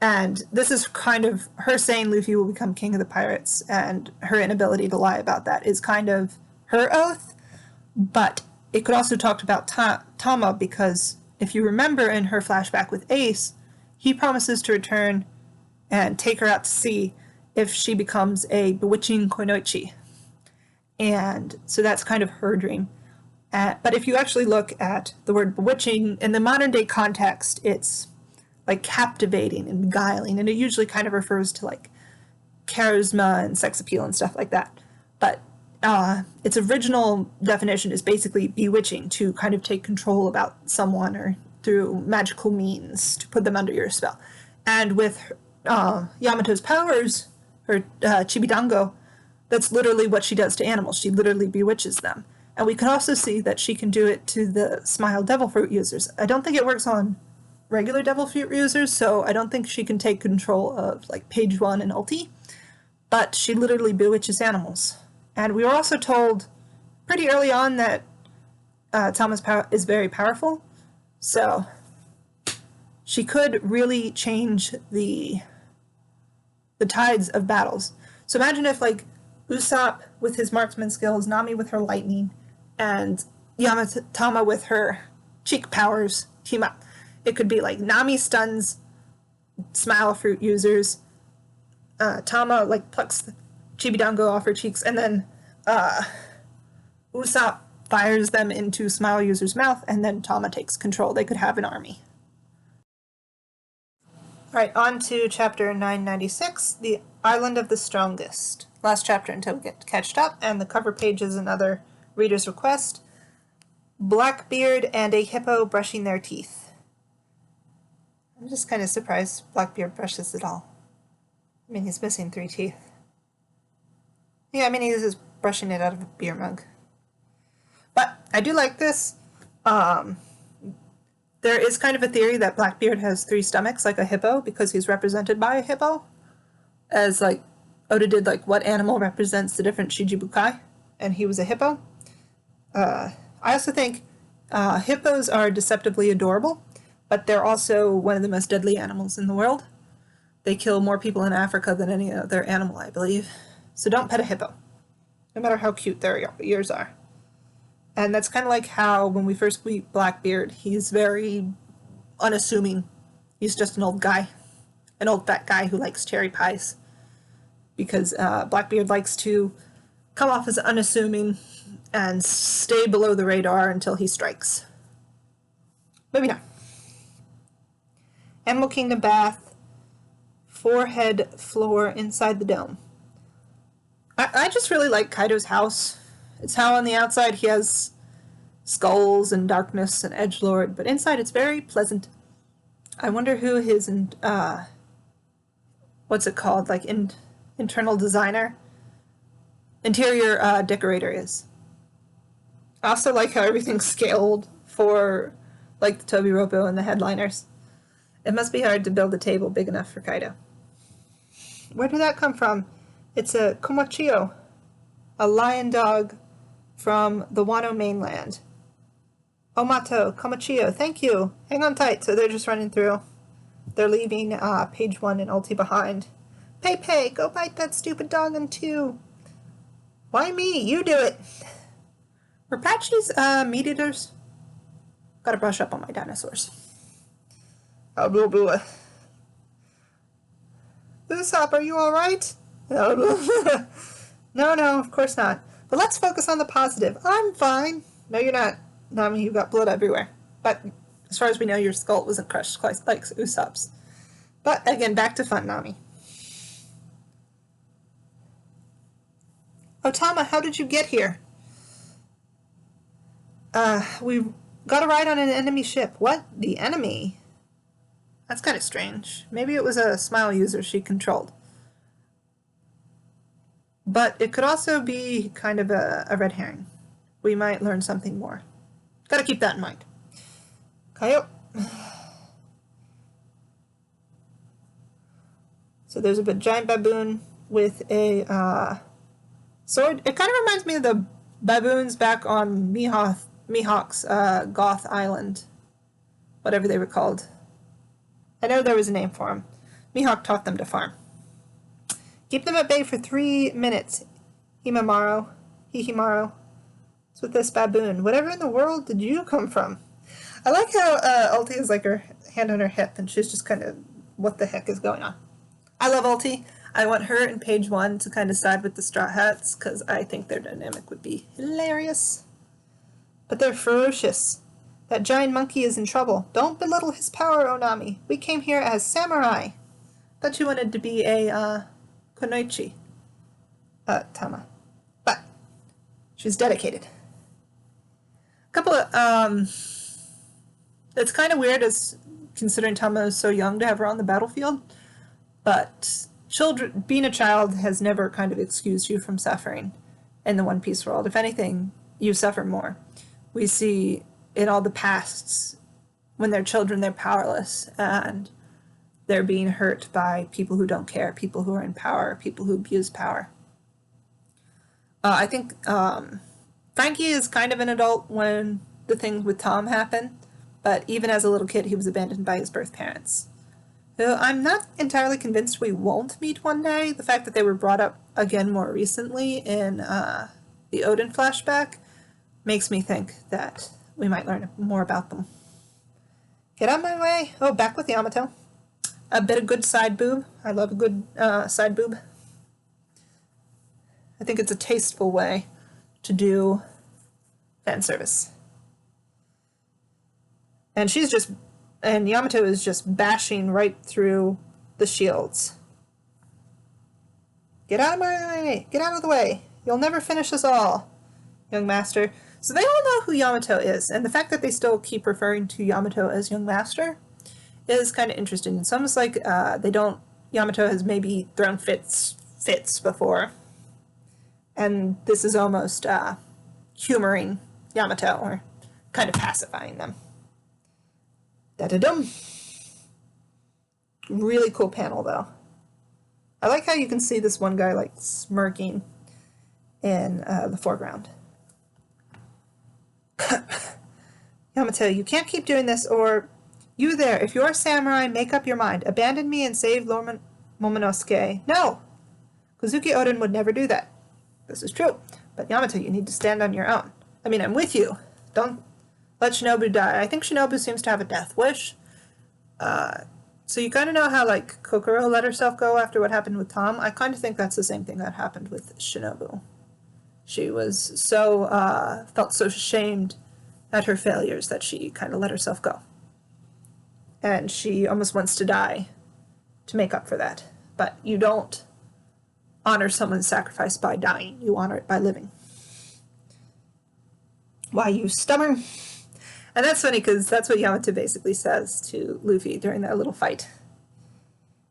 And this is kind of her saying Luffy will become king of the pirates, and her inability to lie about that is kind of her oath. But it could also talk about Tama, because if you remember in her flashback with Ace, he promises to return and take her out to sea if she becomes a bewitching Koinoichi. And so that's kind of her dream. But if you actually look at the word bewitching, in the modern day context, it's like captivating and beguiling, and it usually kind of refers to like charisma and sex appeal and stuff like that. But its original definition is basically bewitching, to kind of take control about someone or through magical means to put them under your spell. And with Yamato's powers, her Chibidango, that's literally what she does to animals. She literally bewitches them. And we can also see that she can do it to the Smile Devil Fruit users. I don't think it works on regular Devil Fruit users, so I don't think she can take control of like Page 1 and Ulti, but she literally bewitches animals. And we were also told pretty early on that Tama's power is very powerful, so she could really change the tides of battles. So imagine if like Usopp with his marksman skills, Nami with her lightning, and Tama with her cheek powers team up. It could be like Nami stuns Smile Fruit users, Tama like plucks the Chibidango off her cheeks, and then Usopp fires them into Smile user's mouth, and then Tama takes control. They could have an army. Alright, on to chapter 996, The Island of the Strongest. Last chapter until we get catched up, and the cover page is another reader's request. Blackbeard and a hippo brushing their teeth. I'm just kind of surprised Blackbeard brushes it all. I mean, he's missing 3 teeth. Yeah, I mean, he's just brushing it out of a beer mug. But I do like this. There is kind of a theory that Blackbeard has 3 stomachs, like a hippo, because he's represented by a hippo. As, like, Oda did, like, what animal represents the different Shichibukai, and he was a hippo. I also think hippos are deceptively adorable, but they're also one of the most deadly animals in the world. They kill more people in Africa than any other animal, I believe. So don't pet a hippo, no matter how cute their ears are. And that's kind of like how, when we first meet Blackbeard, he's very unassuming. He's just an old guy, an old fat guy who likes cherry pies. Because Blackbeard likes to come off as unassuming and stay below the radar until he strikes. Moving on. Animal Kingdom Bath, forehead floor inside the dome. I just really like Kaido's house. It's how on the outside he has skulls and darkness and edgelord, but inside it's very pleasant. I wonder who his, what's it called, like internal designer? Interior decorator is. I also like how everything's scaled for, like, the Toby Ropo and the headliners. It must be hard to build a table big enough for Kaido. Where did that come from? It's a Komochio, a lion dog from the Wano mainland. Omato, Komochio, thank you. Hang on tight. So they're just running through. They're leaving page 1 and Ulti behind. Pei, go bite that stupid dog in 2. Why me? You do it. Were Patchies meat eaters? Gotta brush up on my dinosaurs. Oh, blah, blah. Usopp, are you alright? No, of course not. But let's focus on the positive. I'm fine. No, you're not. Nami, you got blood everywhere. But as far as we know, your skull wasn't crushed quite like Usopp's. But again, back to fun, Nami. Oh, Tama, how did you get here? We got a ride on an enemy ship. What? The enemy? That's kind of strange. Maybe it was a Smile user she controlled. But it could also be kind of a red herring. We might learn something more. Gotta keep that in mind. Coyote. So there's a giant baboon with a sword. It kind of reminds me of the baboons back on Mihawk's Goth Island, whatever they were called. I know there was a name for them. Mihawk taught them to farm. Keep them at bay for 3 minutes, Hihimaru. It's with this baboon. Whatever in the world did you come from? I like how Ulti has like her hand on her hip and she's just kind of, what the heck is going on? I love Ulti. I want her in page 1 to kind of side with the Straw Hats because I think their dynamic would be hilarious. But they're ferocious. That giant monkey is in trouble. Don't belittle his power, Onami. We came here as samurai. Thought you wanted to be a Kunoichi. Tama. But she's dedicated. A couple of it's kind of weird as considering Tama is so young to have her on the battlefield, but being a child has never kind of excused you from suffering in the One Piece world. If anything, you suffer more. We see in all the pasts, when they're children, they're powerless, and they're being hurt by people who don't care, people who are in power, people who abuse power. I think Frankie is kind of an adult when the thing with Tom happened, but even as a little kid, he was abandoned by his birth parents. So I'm not entirely convinced we won't meet one day. The fact that they were brought up again more recently in the Odin flashback makes me think that we might learn more about them. Get out of my way. Oh, back with Yamato. A bit of good side boob. I love a good side boob. I think it's a tasteful way to do fan service. And Yamato is just bashing right through the shields. Get out of my way! Get out of the way! You'll never finish us all, young master. So they all know who Yamato is, and the fact that they still keep referring to Yamato as young master is kind of interesting. It's almost like Yamato has maybe thrown fits before, and this is almost humoring Yamato, or kind of pacifying them. Da-da-dum. Really cool panel, though. I like how you can see this one guy, like, smirking in the foreground. Yamato, you can't keep doing this, or... You there, if you're a samurai, make up your mind. Abandon me and save Momonosuke. No! Kozuki Oden would never do that. This is true. But Yamato, you need to stand on your own. I mean, I'm with you. Don't let Shinobu die. I think Shinobu seems to have a death wish. So you kind of know how, like, Kokoro let herself go after what happened with Tom. I kind of think that's the same thing that happened with Shinobu. She was felt so ashamed at her failures that she kind of let herself go. And she almost wants to die to make up for that. But you don't honor someone's sacrifice by dying. You honor it by living. Why, you stubborn... And that's funny, because that's what Yamato basically says to Luffy during that little fight.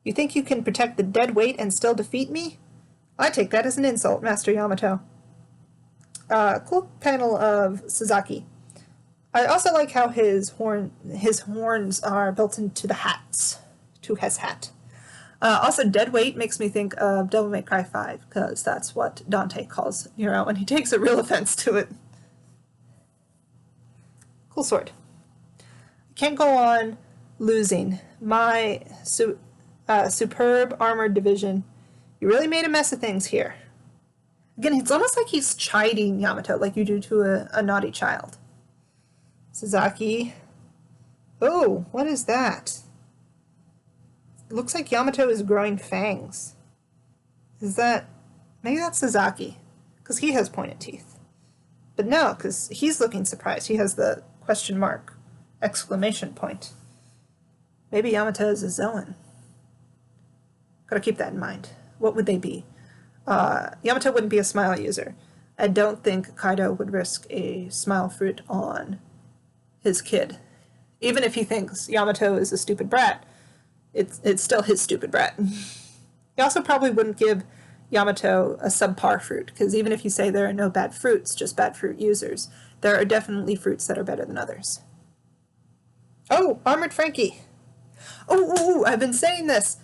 You think you can protect the dead weight and still defeat me? I take that as an insult, Master Yamato. Cool panel of Sasaki. I also like how his horns are built into the hats, to his hat. Also, dead weight makes me think of Devil May Cry 5, because that's what Dante calls Nero, and he takes a real offense to it. Cool sword. Can't go on losing. My superb armored division. You really made a mess of things here. Again, it's almost like he's chiding Yamato, like you do to a naughty child. Sasaki. Oh, what is that? It looks like Yamato is growing fangs. Is that... Maybe that's Sasaki, because he has pointed teeth. But no, because he's looking surprised. He has the question mark, exclamation point. Maybe Yamato is a Zoan. Gotta keep that in mind. What would they be? Yamato wouldn't be a smile user. I don't think Kaido would risk a smile fruit on his kid. Even if he thinks Yamato is a stupid brat, it's still his stupid brat. He also probably wouldn't give Yamato a subpar fruit, because even if you say there are no bad fruits, just bad fruit users, there are definitely fruits that are better than others. Oh, Armored Frankie. Oh, I've been saying this.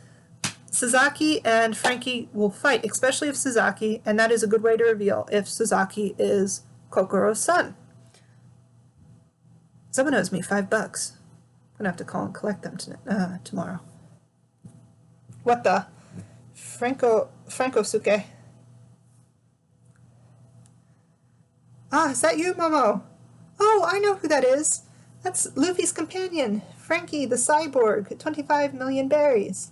Sasaki and Frankie will fight, especially if Sasaki, and that is a good way to reveal if Sasaki is Kokoro's son. Someone owes me $5. I'm gonna have to call and collect them tomorrow. What the? Frankosuke. Ah, is that you, Momo? Oh, I know who that is. That's Luffy's companion, Frankie the cyborg, 25 million berries.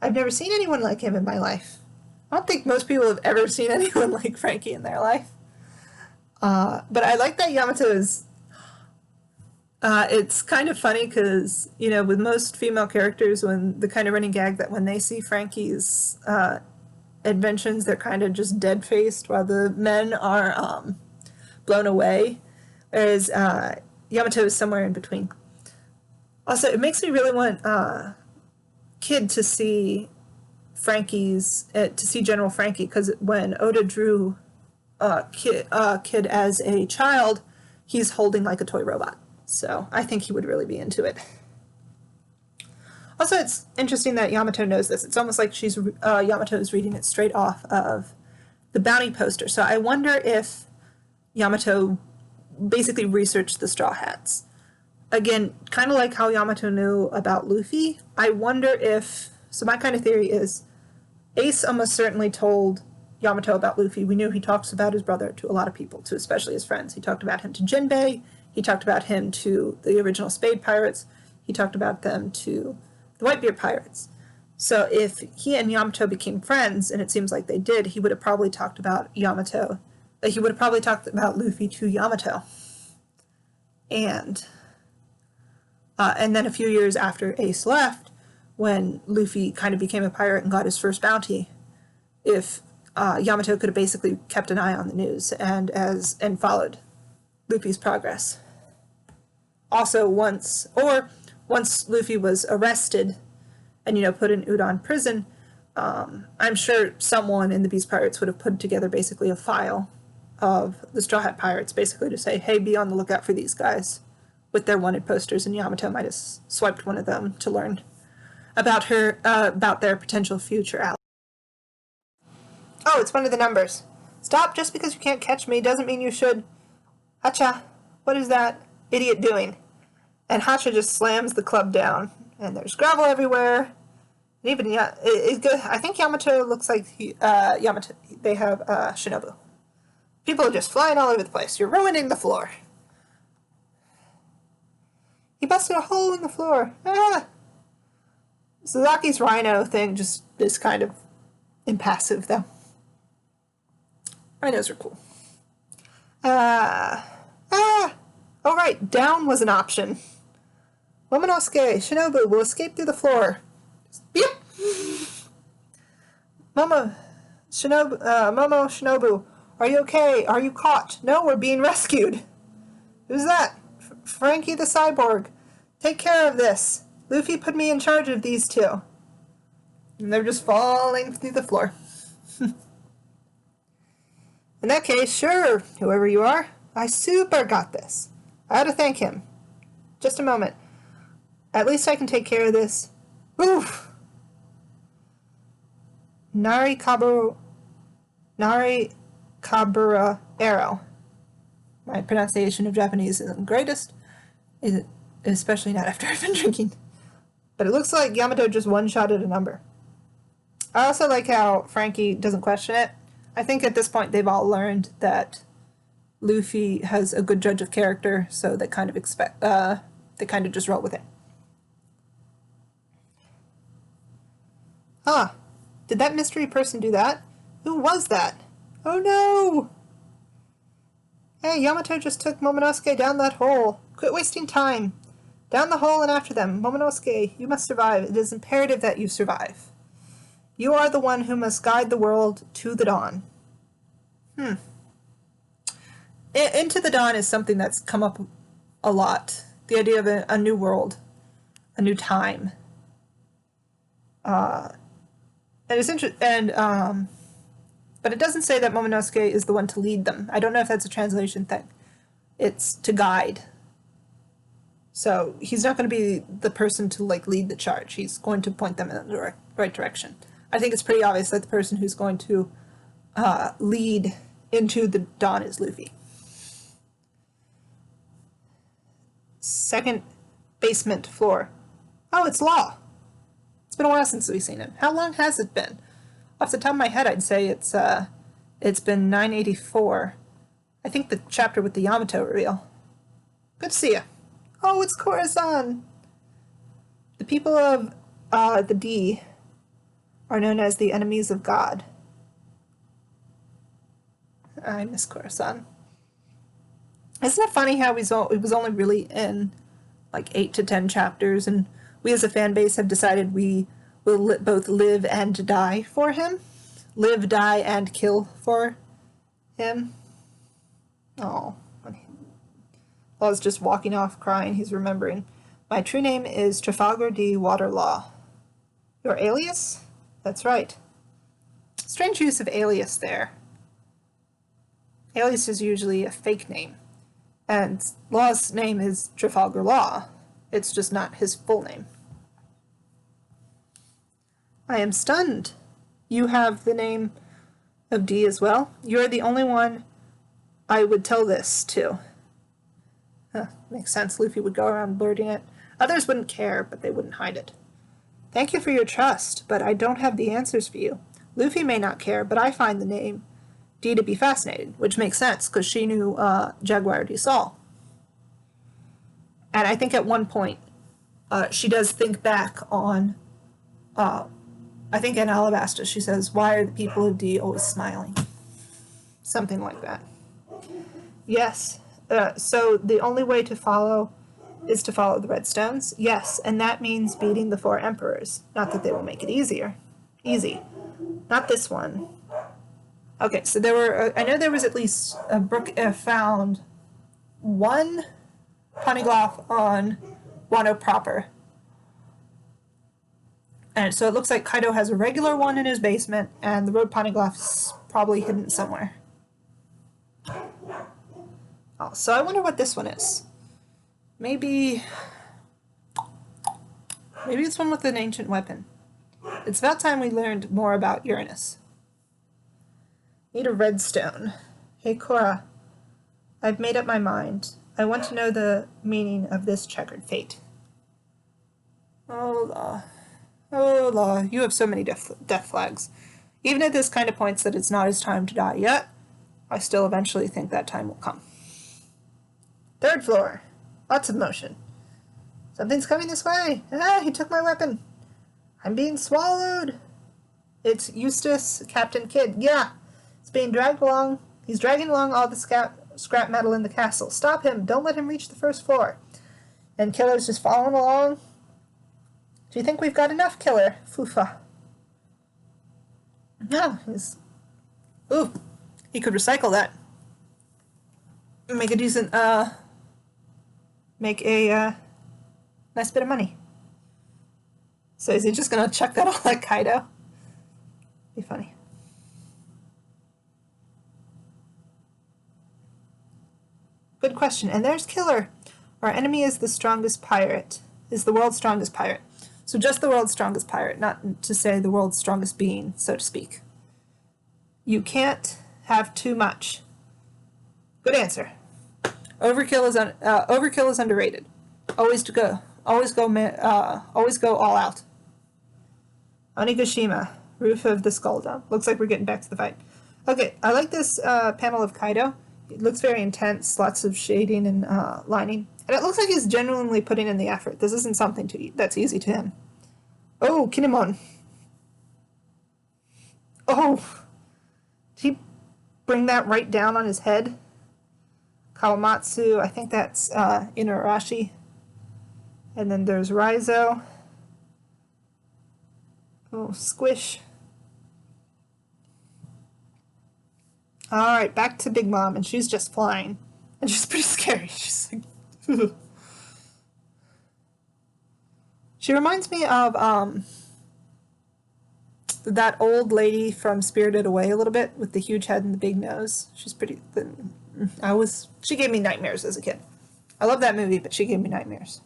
I've never seen anyone like him in my life. I don't think most people have ever seen anyone like Frankie in their life. But I like that Yamato is... it's kind of funny because, you know, with most female characters, when the kind of running gag that when they see Frankie's inventions, they're kind of just dead-faced while the men are blown away. Whereas Yamato is somewhere in between. Also, it makes me really want Kid to see General Frankie, because when Oda drew Kid as a child, he's holding like a toy robot. So I think he would really be into it. Also, it's interesting that Yamato knows this. It's almost like Yamato is reading it straight off of the bounty poster. So I wonder if Yamato basically researched the Straw Hats. Again, kind of like how Yamato knew about Luffy, I wonder if... So my kind of theory is Ace almost certainly told Yamato about Luffy. We knew he talks about his brother to a lot of people, to especially his friends. He talked about him to Jinbei. He talked about him to the original Spade Pirates. He talked about them to the Whitebeard Pirates. So if he and Yamato became friends, and it seems like they did, he would have probably talked about Luffy to Yamato. And then a few years after Ace left, when Luffy kind of became a pirate and got his first bounty, if Yamato could have basically kept an eye on the news and followed Luffy's progress. Also, once Luffy was arrested and, you know, put in Udon prison, I'm sure someone in the Beast Pirates would have put together basically a file of the Straw Hat Pirates, basically to say, hey, be on the lookout for these guys with their wanted posters, and Yamato might have swiped one of them to learn about their potential future ally. Oh, it's one of the numbers. Stop, just because you can't catch me doesn't mean you should. Hacha, what is that idiot doing? And Hacha just slams the club down, and there's gravel everywhere. And even I think Yamato looks like they have Shinobu. People are just flying all over the place. You're ruining the floor. He busted a hole in the floor. Ah! Sasaki's rhino thing just is kind of impassive, though. Rhinos are cool. Oh right, down was an option. Momonosuke, Shinobu will escape through the floor. Yep. Momo, Shinobu, are you okay? Are you caught? No, we're being rescued. Who's that? Frankie the cyborg. Take care of this. Luffy put me in charge of these two. And they're just falling through the floor. In that case, sure, whoever you are, I super got this. I ought to thank him. Just a moment. At least I can take care of this. Oof! Nari Kabura arrow. My pronunciation of Japanese isn't the greatest, especially not after I've been drinking. But it looks like Yamato just one-shotted a number. I also like how Frankie doesn't question it. I think at this point they've all learned that Luffy has a good judge of character, so they kind of just roll with it. Ah, did that mystery person do that? Who was that? Oh no! Hey, Yamato just took Momonosuke down that hole. Quit wasting time. Down the hole and after them. Momonosuke, you must survive. It is imperative that you survive. You are the one who must guide the world to the dawn. Into the dawn is something that's come up a lot. The idea of a new world, a new time. And it's interesting. And But it doesn't say that Momonosuke is the one to lead them. I don't know if that's a translation thing. It's to guide. So he's not going to be the person to like lead the charge. He's going to point them in the right direction. I think it's pretty obvious that the person who's going to lead into the dawn is Luffy. Second basement floor. Oh, it's Law. It's been a while since we've seen him. How long has it been? Off the top of my head, I'd say it's been 984. I think the chapter with the Yamato reveal. Good to see you. Oh, it's Corazon. The people of the D are known as the enemies of God. I miss Corazon. Isn't it funny how it was only really in like 8 to 10 chapters, and we as a fan base have decided we will both live and die for him? Live, die, and kill for him? Oh. Law's just walking off crying. He's remembering. My true name is Trafalgar D. Waterlaw. Your alias? That's right. Strange use of alias there. Alias is usually a fake name. And Law's name is Trafalgar Law. It's just not his full name. I am stunned. You have the name of D as well? You're the only one I would tell this to. Huh, makes sense. Luffy would go around blurting it. Others wouldn't care, but they wouldn't hide it. Thank you for your trust, but I don't have the answers for you. Luffy may not care, but I find the name D to be fascinating, which makes sense, because she knew Jaguar D. Saul. And I think at one point, she does think back on, I think in Alabasta, she says, why are the people of D always smiling? Something like that. Yes. So the only way to follow is to follow the Redstones? Yes, and that means beating the 4 emperors. Not that they will make it easier. Easy. Not this one. Okay, so there were, I know there was at least a Brook found one Poneglyph on Wano proper. And so it looks like Kaido has a regular one in his basement, and the road Poneglyph is probably hidden somewhere. Oh, so I wonder what this one is. Maybe it's one with an ancient weapon. It's about time we learned more about Uranus. Need a redstone. Hey, Korra. I've made up my mind. I want to know the meaning of this checkered fate. Oh, Law. Oh, Law. You have so many death flags. Even if this kind of points that it's not his time to die yet, I still eventually think that time will come. 3rd floor. Lots of motion. Something's coming this way. Ah, he took my weapon. I'm being swallowed. It's Eustace, Captain Kidd. Yeah, it's being dragged along. He's dragging along all the scrap metal in the castle. Stop him. Don't let him reach the 1st floor. And Killer's just following along. Do you think we've got enough, Killer? Fufa. No, he's... Ooh, he could recycle that. Make a decent, make a, nice bit of money. So is he just gonna chuck that all at Kaido? Be funny. Good question. And there's Killer. Our enemy is the strongest pirate. Is the world's strongest pirate. So just the world's strongest pirate, not to say the world's strongest being, so to speak. You can't have too much. Good answer. Overkill is underrated. Always go all out. Onigashima, roof of the skull dome. Looks like we're getting back to the fight. Okay, I like this panel of Kaido. It looks very intense, lots of shading and lining. And it looks like he's genuinely putting in the effort. This isn't something that's easy to him. Oh, Kinemon. Oh, did he bring that right down on his head? Kawamatsu, I think that's Inuarashi. And then there's Raizo. Oh, Squish. Alright, back to Big Mom, and she's just flying. And she's pretty scary. She's like... She reminds me of that old lady from Spirited Away a little bit with the huge head and the big nose. She's pretty thin. She gave me nightmares as a kid. I love that movie, but she gave me nightmares.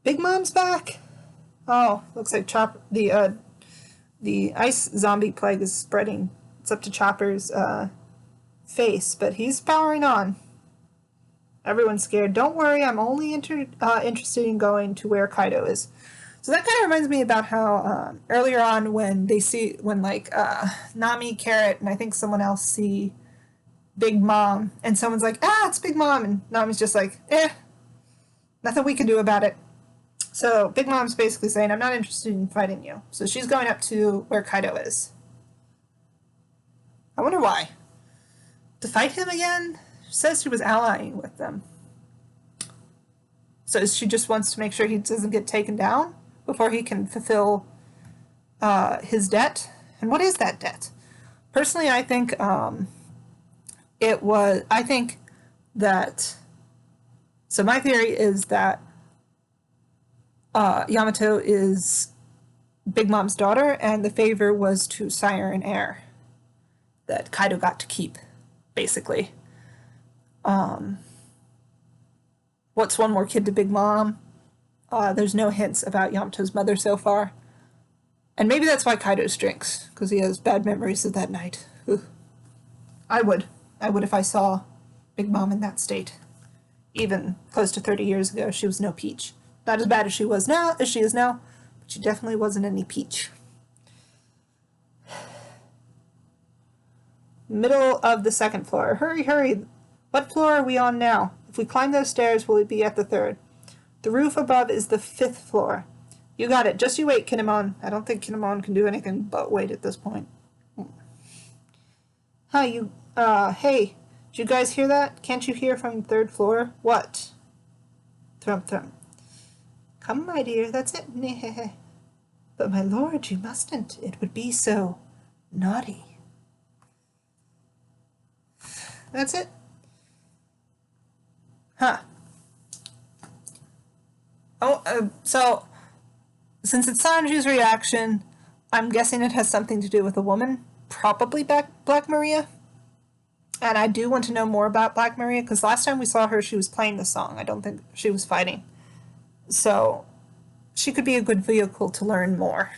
Big Mom's back. Oh, looks like the ice zombie plague is spreading. It's up to Chopper's face, but he's powering on. Everyone's scared. Don't worry, I'm only interested in going to where Kaido is. So that kind of reminds me about how earlier on when Nami, Carrot, and I think someone else see Big Mom, and someone's like, it's Big Mom, and Nami's just like, nothing we can do about it. So Big Mom's basically saying, I'm not interested in fighting you. So she's going up to where Kaido is. I wonder why. To fight him again? She says she was allying with them. So she just wants to make sure he doesn't get taken down before he can fulfill his debt. And what is that debt? Personally, I think so my theory is that Yamato is Big Mom's daughter, and the favor was to sire an heir that Kaido got to keep, basically. What's one more kid to Big Mom? There's no hints about Yamato's mother so far. And maybe that's why Kaido drinks, because he has bad memories of that night. Ugh. I would if I saw Big Mom in that state. Even close to 30 years ago, she was no peach. Not as bad as she is now, but she definitely wasn't any peach. Middle of the second floor. Hurry, hurry. What floor are we on now? If we climb those stairs, will we be at the third? The roof above is the 5th floor. You got it. Just you wait, Kinemon. I don't think Kinemon can do anything but wait at this point. Hey, did you guys hear that? Can't you hear from the 3rd floor? What? Thrum, thrum. Come, my dear, that's it. But my lord, you mustn't. It would be so naughty. That's it? Huh. Oh, so, since it's Sanji's reaction, I'm guessing it has something to do with a woman, probably Black Maria. And I do want to know more about Black Maria, because last time we saw her, she was playing the song. I don't think she was fighting. So, she could be a good vehicle to learn more,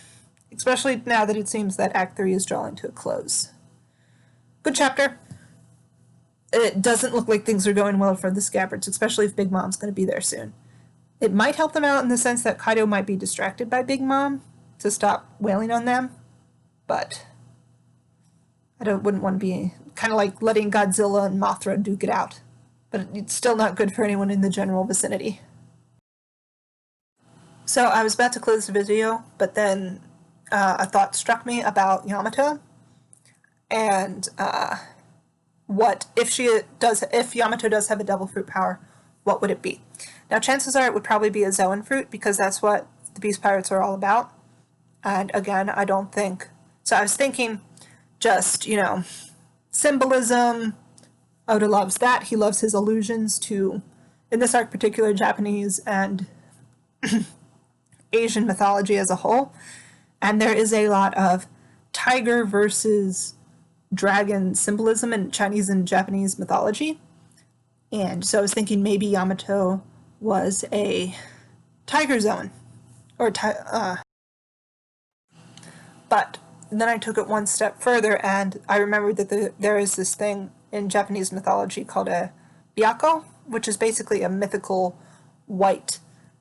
especially now that it seems that Act 3 is drawing to a close. Good chapter. It doesn't look like things are going well for the Scabbards, especially if Big Mom's going to be there soon. It might help them out in the sense that Kaido might be distracted by Big Mom to stop wailing on them, but I wouldn't want to be kind of like letting Godzilla and Mothra duke it out, but it's still not good for anyone in the general vicinity. So I was about to close the video, but then a thought struck me about Yamato, and what if Yamato does have a devil fruit power, what would it be? Now chances are it would probably be a Zoan fruit, because that's what the Beast Pirates are all about. And again, I don't think so. I was thinking just, symbolism. Oda loves that. He loves his allusions to, in this arc particular, Japanese and Asian mythology as a whole. And there is a lot of tiger versus dragon symbolism in Chinese and Japanese mythology. And so I was thinking maybe Yamato was a tiger Zoan, but then I took it one step further, and I remembered that there is this thing in Japanese mythology called a Byakko, which is basically a mythical white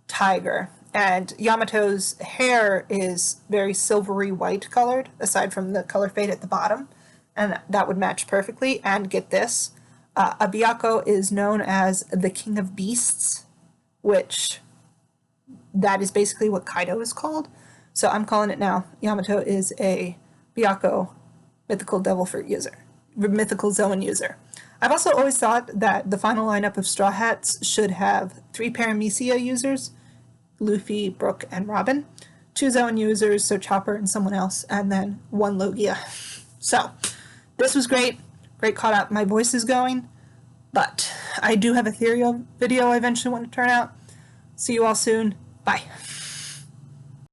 tiger. And Yamato's hair is very silvery white colored, aside from the color fade at the bottom, and that would match perfectly. And get this, a Byakko is known as the King of Beasts, which that is basically what Kaido is called. So I'm calling it now. Yamato is a Byakko mythical devil fruit user, mythical Zoan user. I've also always thought that the final lineup of Straw Hats should have 3 Paramecia users, Luffy, Brook, and Robin, 2 Zoan users, so Chopper and someone else, and then 1 Logia. So this was great. Great caught up. My voice is going, but I do have a theory video I eventually want to turn out. See you all soon. Bye.